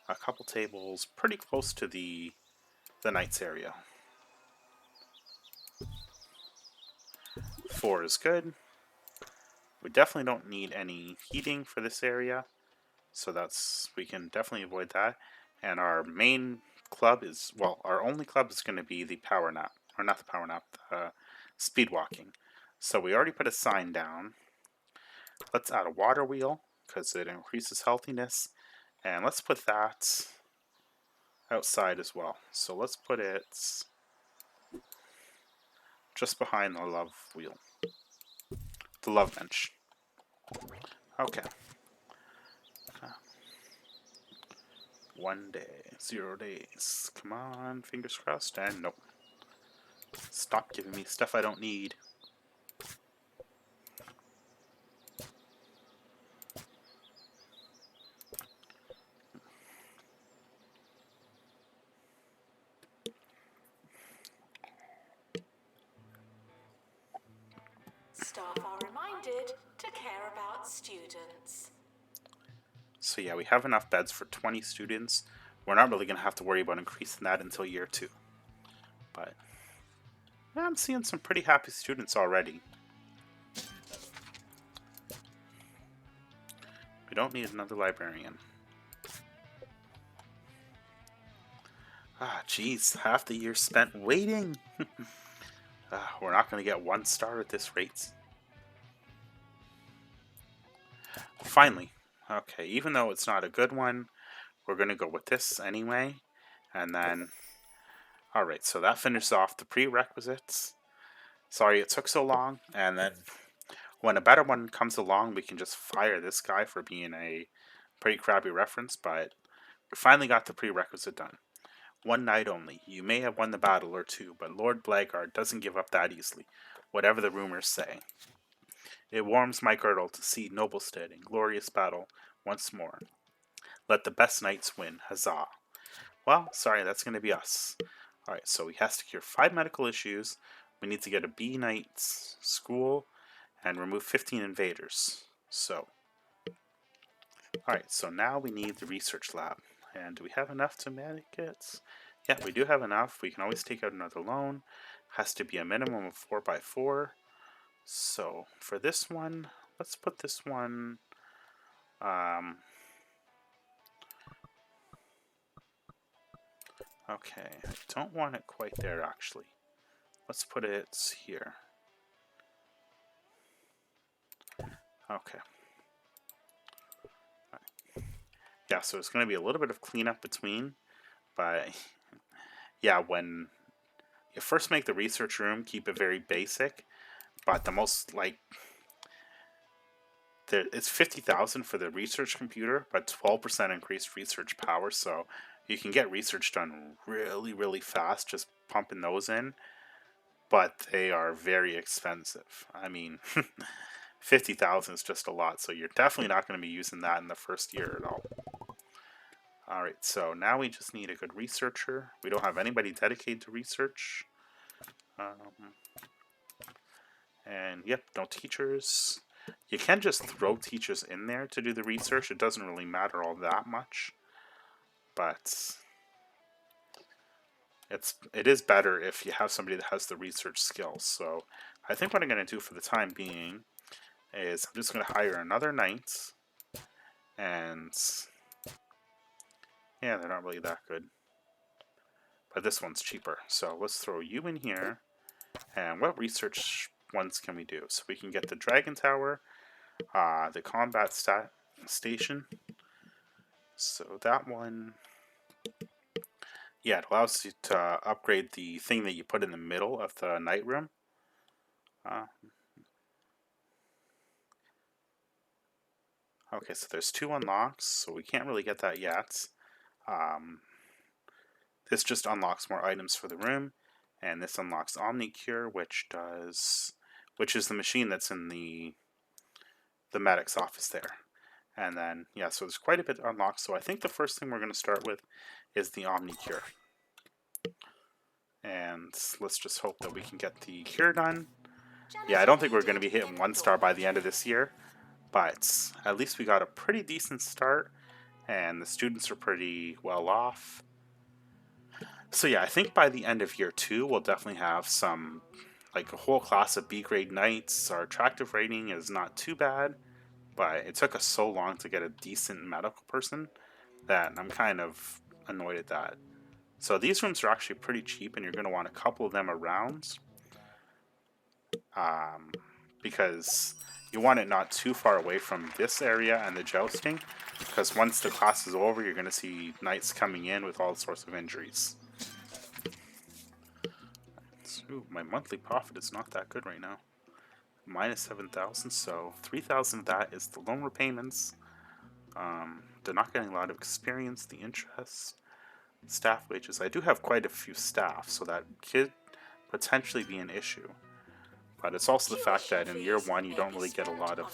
a couple tables pretty close to the Knights area. 4 is good. We definitely don't need any heating for this area, so we can definitely avoid that. And our main club is, well, our only club is going to be the power nap, or not the power nap, speed walking. So we already put a sign down. Let's add a water wheel because it increases healthiness, and let's put that outside as well. So let's put it just behind the love wheel, the love bench. Okay. 1 day, 0 days. Come on, fingers crossed, and nope. Stop giving me stuff I don't need. Staff are reminded to care about students. So yeah, we have enough beds for 20 students. We're not really going to have to worry about increasing that until year 2. But yeah, I'm seeing some pretty happy students already. We don't need another librarian. Ah, jeez, half the year spent waiting. We're not going to get 1 star at this rate. Finally. Okay, even though it's not a good one, we're going to go with this anyway. And then, alright, so that finishes off the prerequisites. Sorry it took so long. And then when a better one comes along, we can just fire this guy for being a pretty crappy reference. But we finally got the prerequisite done. 1 night only. You may have won the battle or 2, but Lord Bloggart doesn't give up that easily, whatever the rumors say. It warms my girdle to see Noblestead in glorious battle once more. Let the best knights win, huzzah. Well, sorry, that's going to be us. Alright, so he has to cure 5 medical issues. We need to get a B Knights school and remove 15 invaders. So, alright, so now we need the research lab. And do we have enough to make it? Yeah, we do have enough. We can always take out another loan. Has to be a minimum of 4x4. So, for this one, let's put this one... okay, I don't want it quite there, actually. Let's put it here. Okay. Yeah, so it's going to be a little bit of cleanup between, but yeah, when you first make the research room, keep it very basic, but the most, like, it's 50,000 for the research computer, but 12% increased research power, so you can get research done really, really fast just pumping those in, but they are very expensive. I mean, 50,000 is just a lot, so you're definitely not going to be using that in the first year at all. Alright, so now we just need a good researcher. We don't have anybody dedicated to research. And yep, no teachers. You can just throw teachers in there to do the research. It doesn't really matter all that much. But it is better if you have somebody that has the research skills. So I think what I'm going to do for the time being is I'm just going to hire another knight. And yeah, they're not really that good. But this one's cheaper. So let's throw you in here. And what research ones can we do? So we can get the Dragon Tower, the Combat Station. So that one, yeah, it allows you to upgrade the thing that you put in the middle of the night room. Okay, so there's 2 unlocks, so we can't really get that yet. This just unlocks more items for the room, and this unlocks Omnicure, which is the machine that's in the medic's office there. And then, yeah, so there's quite a bit unlocked. So I think the first thing we're going to start with is the Omnicure. And let's just hope that we can get the cure done. Yeah, I don't think we're going to be hitting 1 star by the end of this year. But at least we got a pretty decent start. And the students are pretty well off. So yeah, I think by the end of year 2, we'll definitely have some, like a whole class of B grade knights. Our attractive rating is not too bad. But it took us so long to get a decent medical person that I'm kind of annoyed at that. So these rooms are actually pretty cheap, and you're going to want a couple of them around. Because you want it not too far away from this area and the jousting. Because once the class is over, you're going to see knights coming in with all sorts of injuries. So my monthly profit is not that good right now. Minus 7,000, so 3,000 of that is the loan repayments. They're not getting a lot of experience, the interest, staff wages. I do have quite a few staff, so that could potentially be an issue. But it's also the fact that in year 1 you don't really get a lot of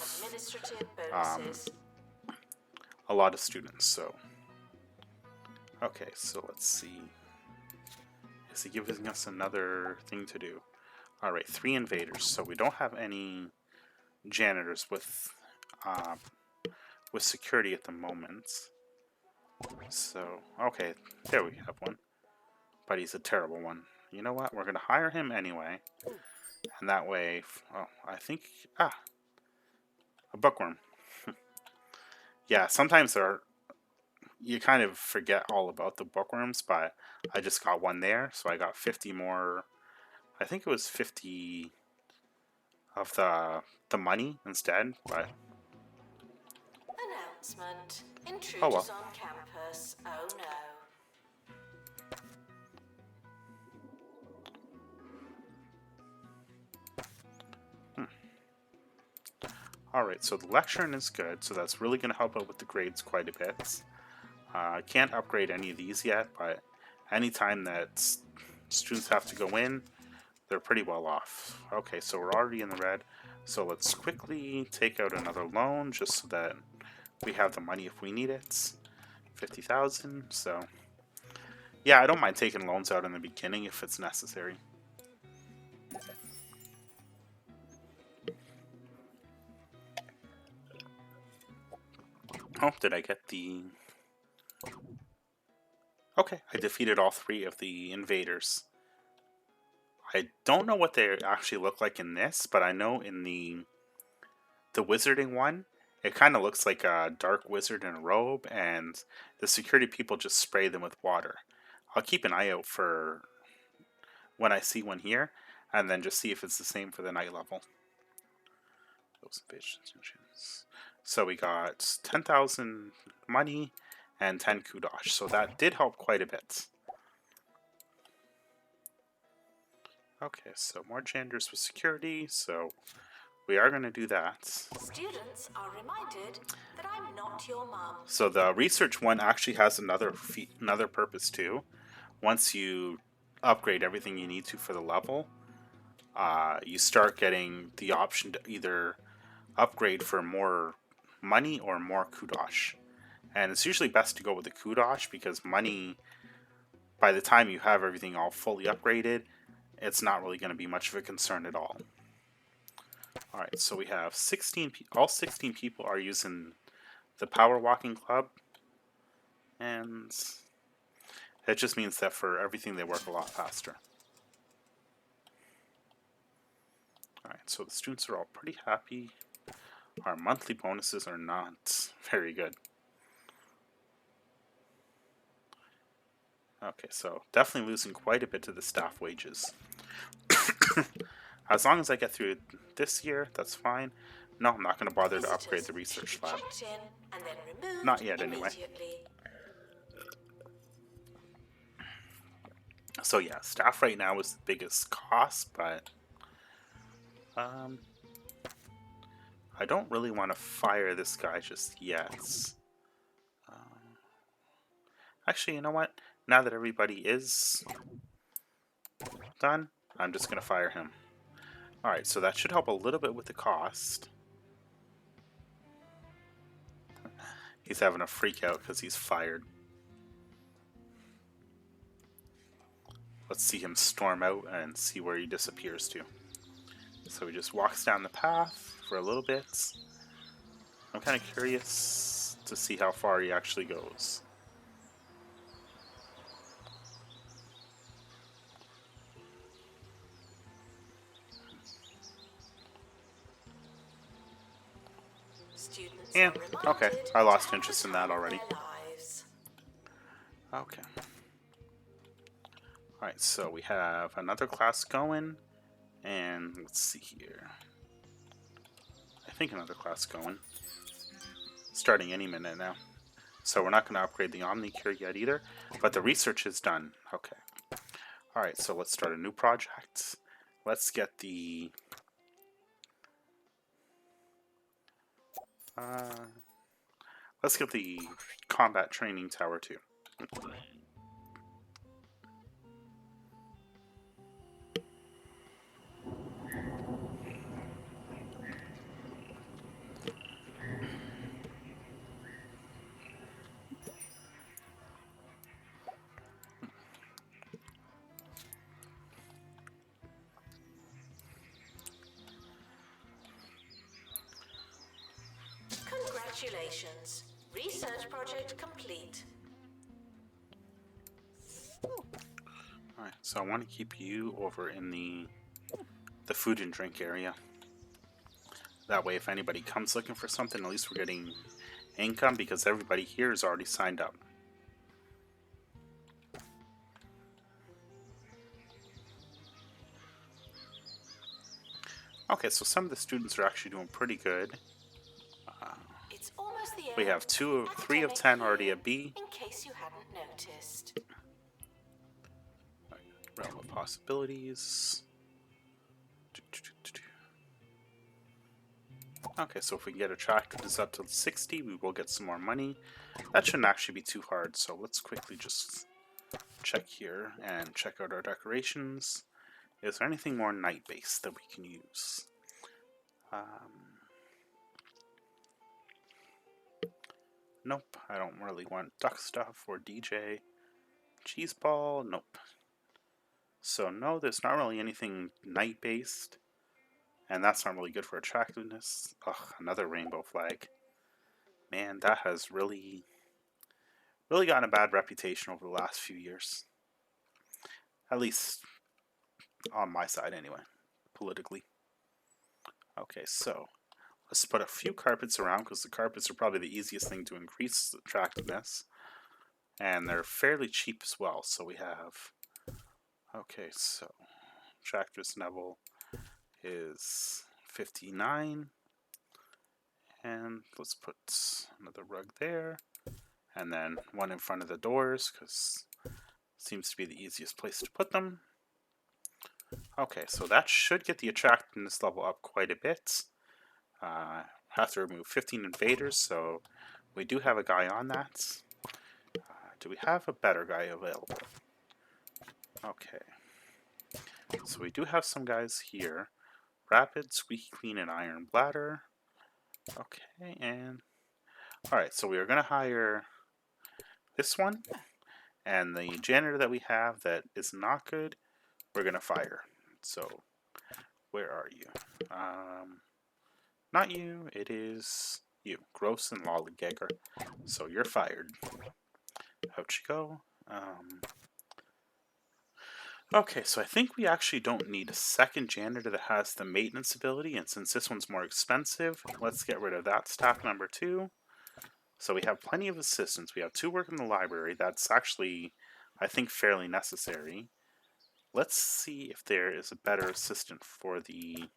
students. So okay, so let's see. Is he giving us another thing to do? Alright, 3 invaders. So we don't have any janitors with security at the moment. So, okay, there we have one. But he's a terrible one. You know what? We're going to hire him anyway. And that way, oh, I think, a bookworm. Yeah, sometimes you kind of forget all about the bookworms, but I just got one there, so I got 50 more. I think it was 50 of the money instead, but Announcement. Intruders oh well. on campus. Oh no. Alright, so the lecturing is good, so that's really going to help out with the grades quite a bit. I can't upgrade any of these yet, but anytime that students have to go in, they're pretty well off. Okay, so we're already in the red, so let's quickly take out another loan just so that we have the money if we need it. 50,000, so yeah, I don't mind taking loans out in the beginning if it's necessary. Oh, did I get the... Okay, I defeated all 3 of the invaders. I don't know what they actually look like in this, but I know in the wizarding one, it kind of looks like a dark wizard in a robe, and the security people just spray them with water. I'll keep an eye out for when I see one here, and then just see if it's the same for the night level. Those invasions. So we got 10,000 money and 10 kudosh, so that did help quite a bit. Okay, so more genders with security, so we are going to do that. Students are reminded that I'm not your mum. So the research one actually has another purpose too. Once you upgrade everything you need to for the level, you start getting the option to either upgrade for more money or more kudosh. And it's usually best to go with the kudosh because money, by the time you have everything all fully upgraded, it's not really going to be much of a concern at all. Alright, so we have 16 all 16 people are using the power walking club, and it just means that for everything they work a lot faster. Alright, so the students are all pretty happy. Our monthly bonuses are not very good. Okay, so definitely losing quite a bit to the staff wages. As long as I get through this year, that's fine. No, I'm not going to bother to upgrade the research lab. Not yet, anyway. So yeah, staff right now is the biggest cost, but I don't really want to fire this guy just yet. Actually, you know what? Now that everybody is done, I'm just going to fire him. Alright, so that should help a little bit with the cost. He's having a freak out because he's fired. Let's see him storm out and see where he disappears to. So he just walks down the path for a little bit. I'm kind of curious to see how far he actually goes. Yeah, okay. I lost interest in that already. Okay. Alright, so we have another class going, and let's see here. I think another class going. Starting any minute now. So we're not going to upgrade the Omni Cure yet either, but the research is done. Okay. Alright, so let's start a new project. Let's get the... let's get the combat training tower too. Congratulations. Research project complete. Alright, so I want to keep you over in the food and drink area. That way if anybody comes looking for something, at least we're getting income because everybody here is already signed up. Okay, so some of the students are actually doing pretty good. It's almost the We have 3 of 10 already at B. In case you hadn't noticed. Realm of possibilities. Okay, so if we can get attractiveness up to 60, we will get some more money. That shouldn't actually be too hard, so let's quickly just check here and check out our decorations. Is there anything more night-based that we can use? Nope, I don't really want duck stuff or DJ. Cheese ball, nope. So no, there's not really anything night-based. And that's not really good for attractiveness. Ugh, another rainbow flag. Man, that has really gotten a bad reputation over the last few years. At least on my side, anyway, politically. Okay, so let's put a few carpets around because the carpets are probably the easiest thing to increase attractiveness. And they're fairly cheap as well. So we have, okay, so attractiveness level is 59. And let's put another rug there. And then one in front of the doors because it seems to be the easiest place to put them. Okay, so that should get the attractiveness level up quite a bit. Have to remove 15 invaders, so we do have a guy on that. Do we have a better guy available? Okay. So we do have some guys here. Rapid, Squeaky Clean, and Iron Bladder. Okay, and... Alright, so we are going to hire this one. And the janitor that we have that is not good, we're going to fire. So, where are you? Not you, it is you. Gross and Lollygagger. So you're fired. Out you go. Okay, so I think we actually don't need a second janitor that has the maintenance ability, and since this one's more expensive, let's get rid of that staff number 2. So we have plenty of assistants. We have 2 work in the library. That's actually, I think, fairly necessary. Let's see if there is a better assistant for the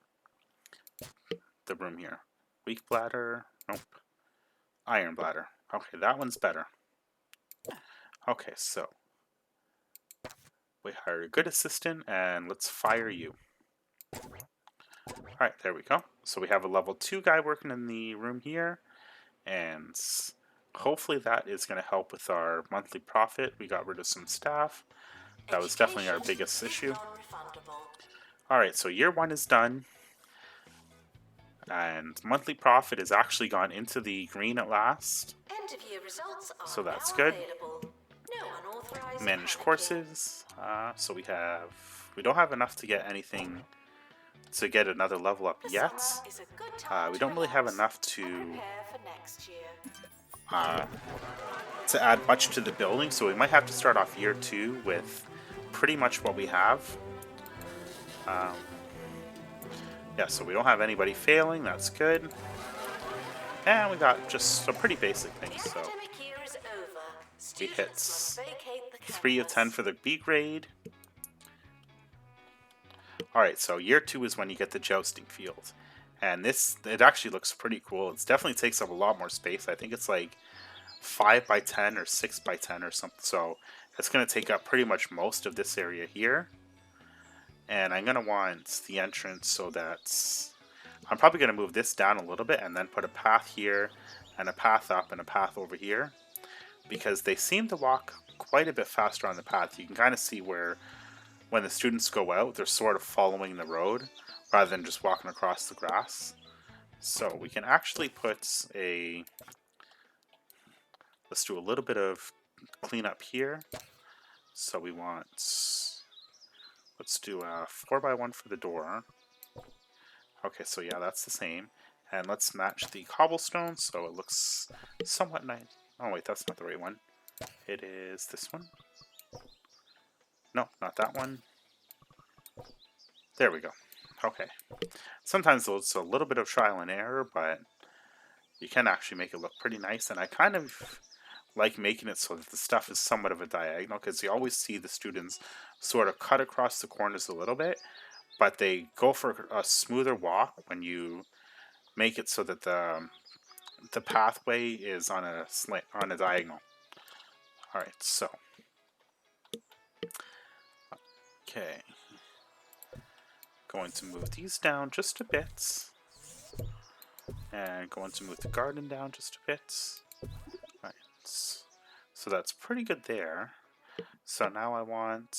room here. Weak bladder. Nope. Iron bladder. Okay, that one's better. Okay, so we hire a good assistant, and let's fire you. Alright, there we go. So we have a level 2 guy working in the room here, and hopefully that is going to help with our monthly profit. We got rid of some staff. That was definitely our biggest issue. Alright, so year 1 is done. And monthly profit has actually gone into the green at last. So that's good. Managed courses. So we don't have enough to get anything to get another level up yet. We don't really have enough to add much to the building, so we might have to start off year 2 with pretty much what we have. Yeah, so we don't have anybody failing, that's good. And we got just some pretty basic things, so we hit 3 of 10 for the B grade. Alright, so year 2 is when you get the jousting field. And it actually looks pretty cool. It definitely takes up a lot more space. I think it's like 5 by 10 or 6 by 10 or something. So it's going to take up pretty much most of this area here. And I'm going to want the entrance so that I'm probably going to move this down a little bit and then put a path here and a path up and a path over here. Because they seem to walk quite a bit faster on the path. You can kind of see where when the students go out, they're sort of following the road rather than just walking across the grass. So we can actually put let's do a little bit of cleanup here. So we want, let's do a 4x1 for the door. Okay, so yeah, that's the same. And let's match the cobblestone so it looks somewhat nice. Oh wait, that's not the right one. It is this one. No, not that one. There we go. Okay. Sometimes it's a little bit of trial and error, but you can actually make it look pretty nice. And I kind of like making it so that the stuff is somewhat of a diagonal, because you always see the students sort of cut across the corners a little bit, but they go for a smoother walk when you make it so that the pathway is on a slant, on a diagonal. Alright, so. Okay. Going to move these down just a bit. And going to move the garden down just a bit. Alright. So that's pretty good there. So now I want...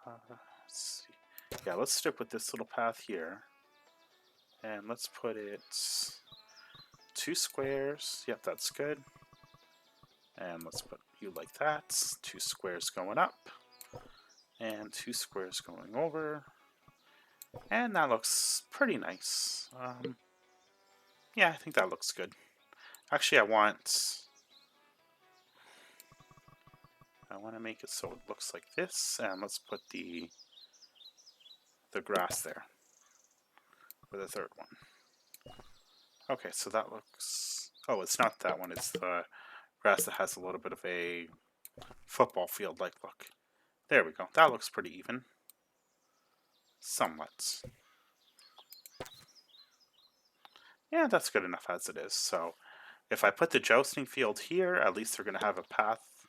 let's see. Yeah, let's stick with this little path here. And let's put it 2 squares. Yep, that's good. And let's put you like that. 2 squares going up. And 2 squares going over. And that looks pretty nice. Yeah, I think that looks good. Actually, I want to make it so it looks like this, and let's put the grass there for the third one. Okay, so that looks... Oh, it's not that one. It's the grass that has a little bit of a football field-like look. There we go. That looks pretty even. Somewhat. Yeah, that's good enough as it is. So if I put the jousting field here, at least they're going to have a path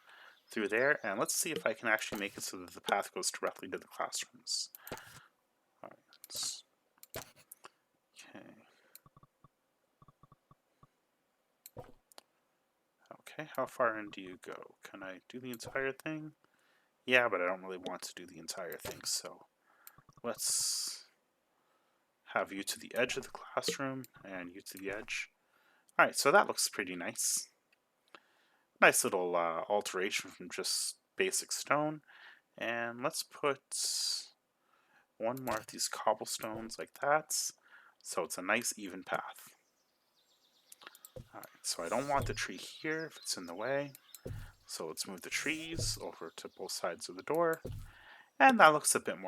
through there. And let's see if I can actually make it so that the path goes directly to the classrooms. All right. Okay. Okay, how far in do you go? Can I do the entire thing? Yeah, but I don't really want to do the entire thing, so let's have you to the edge of the classroom and you to the edge. Alright, so that looks pretty nice. Nice little alteration from just basic stone. And let's put one more of these cobblestones like that, so it's a nice even path. Alright, so I don't want the tree here if it's in the way. So let's move the trees over to both sides of the door. And that looks a bit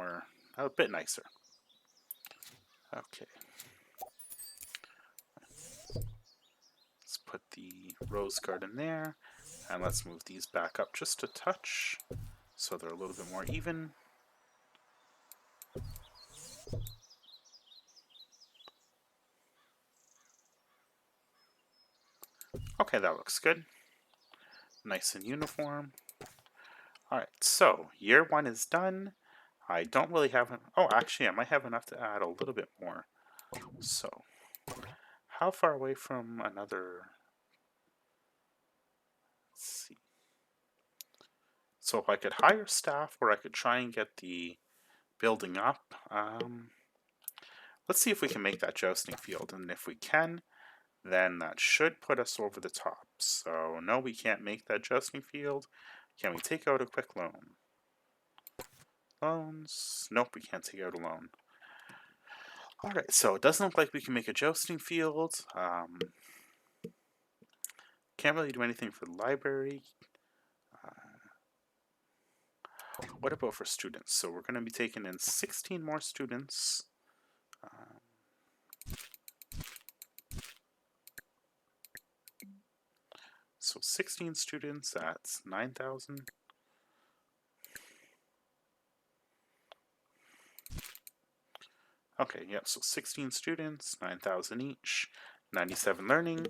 nicer. Okay. Let's put the rose garden there. And let's move these back up just a touch so they're a little bit more even. Okay, that looks good. Nice and uniform. Alright, so year one is done. I don't really have... Oh, actually, I might have enough to add a little bit more. So, how far away from another... Let's see. So if I could hire staff, or I could try and get the building up. Let's see if we can make that jousting field, and if we can, then that should put us over the top. So no, we can't make that jousting field. Can we take out a quick loan? Loans? Nope, we can't take out a loan. Alright, so it doesn't look like we can make a jousting field. Can't really do anything for the library. What about for students? So we're going to be taking in 16 more students. So 16 students, that's 9,000. Okay, yep, so 16 students, 9,000 each, 97 learning.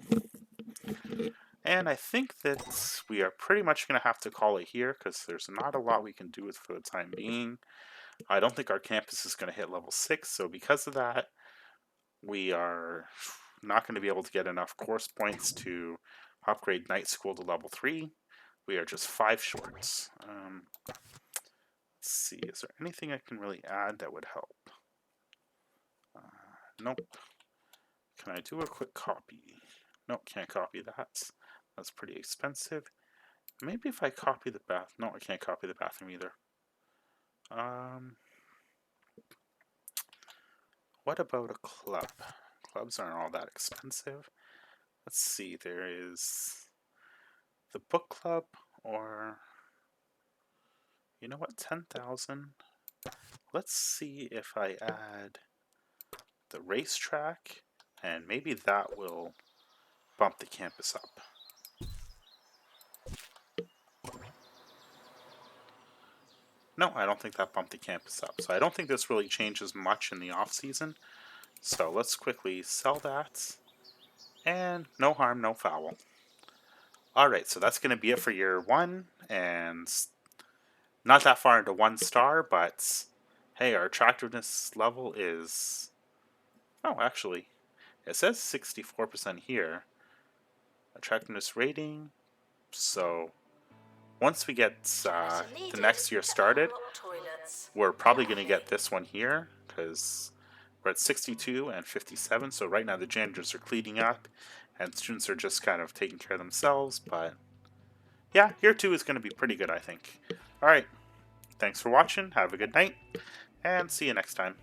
And I think that we are pretty much going to have to call it here because there's not a lot we can do with for the time being. I don't think our campus is going to hit level 6, so because of that, we are not going to be able to get enough course points to upgrade night school to level 3. We are just 5 shorts. Let's see, is there anything I can really add that would help? Nope. Can I do a quick copy? Nope, can't copy that. That's pretty expensive. Maybe if I copy the bath... No, I can't copy the bathroom either. What about a club? Clubs aren't all that expensive. Let's see, there is the book club, or... You know what, 10,000. Let's see if I add the racetrack, and maybe that will bump the campus up. No, I don't think that bumped the campus up. So I don't think this really changes much in the off season. So let's quickly sell that. And no harm, no foul. Alright, so that's going to be it for year 1. And not that far into 1 star, but hey, our attractiveness level is... Oh, actually, it says 64% here. Attractiveness rating. So once we get the next year started, we're probably going to get this one here, because we're at 62 and 57, so right now the janitors are cleaning up, and students are just kind of taking care of themselves, but yeah, year 2 is going to be pretty good, I think. Alright, thanks for watching, have a good night, and see you next time.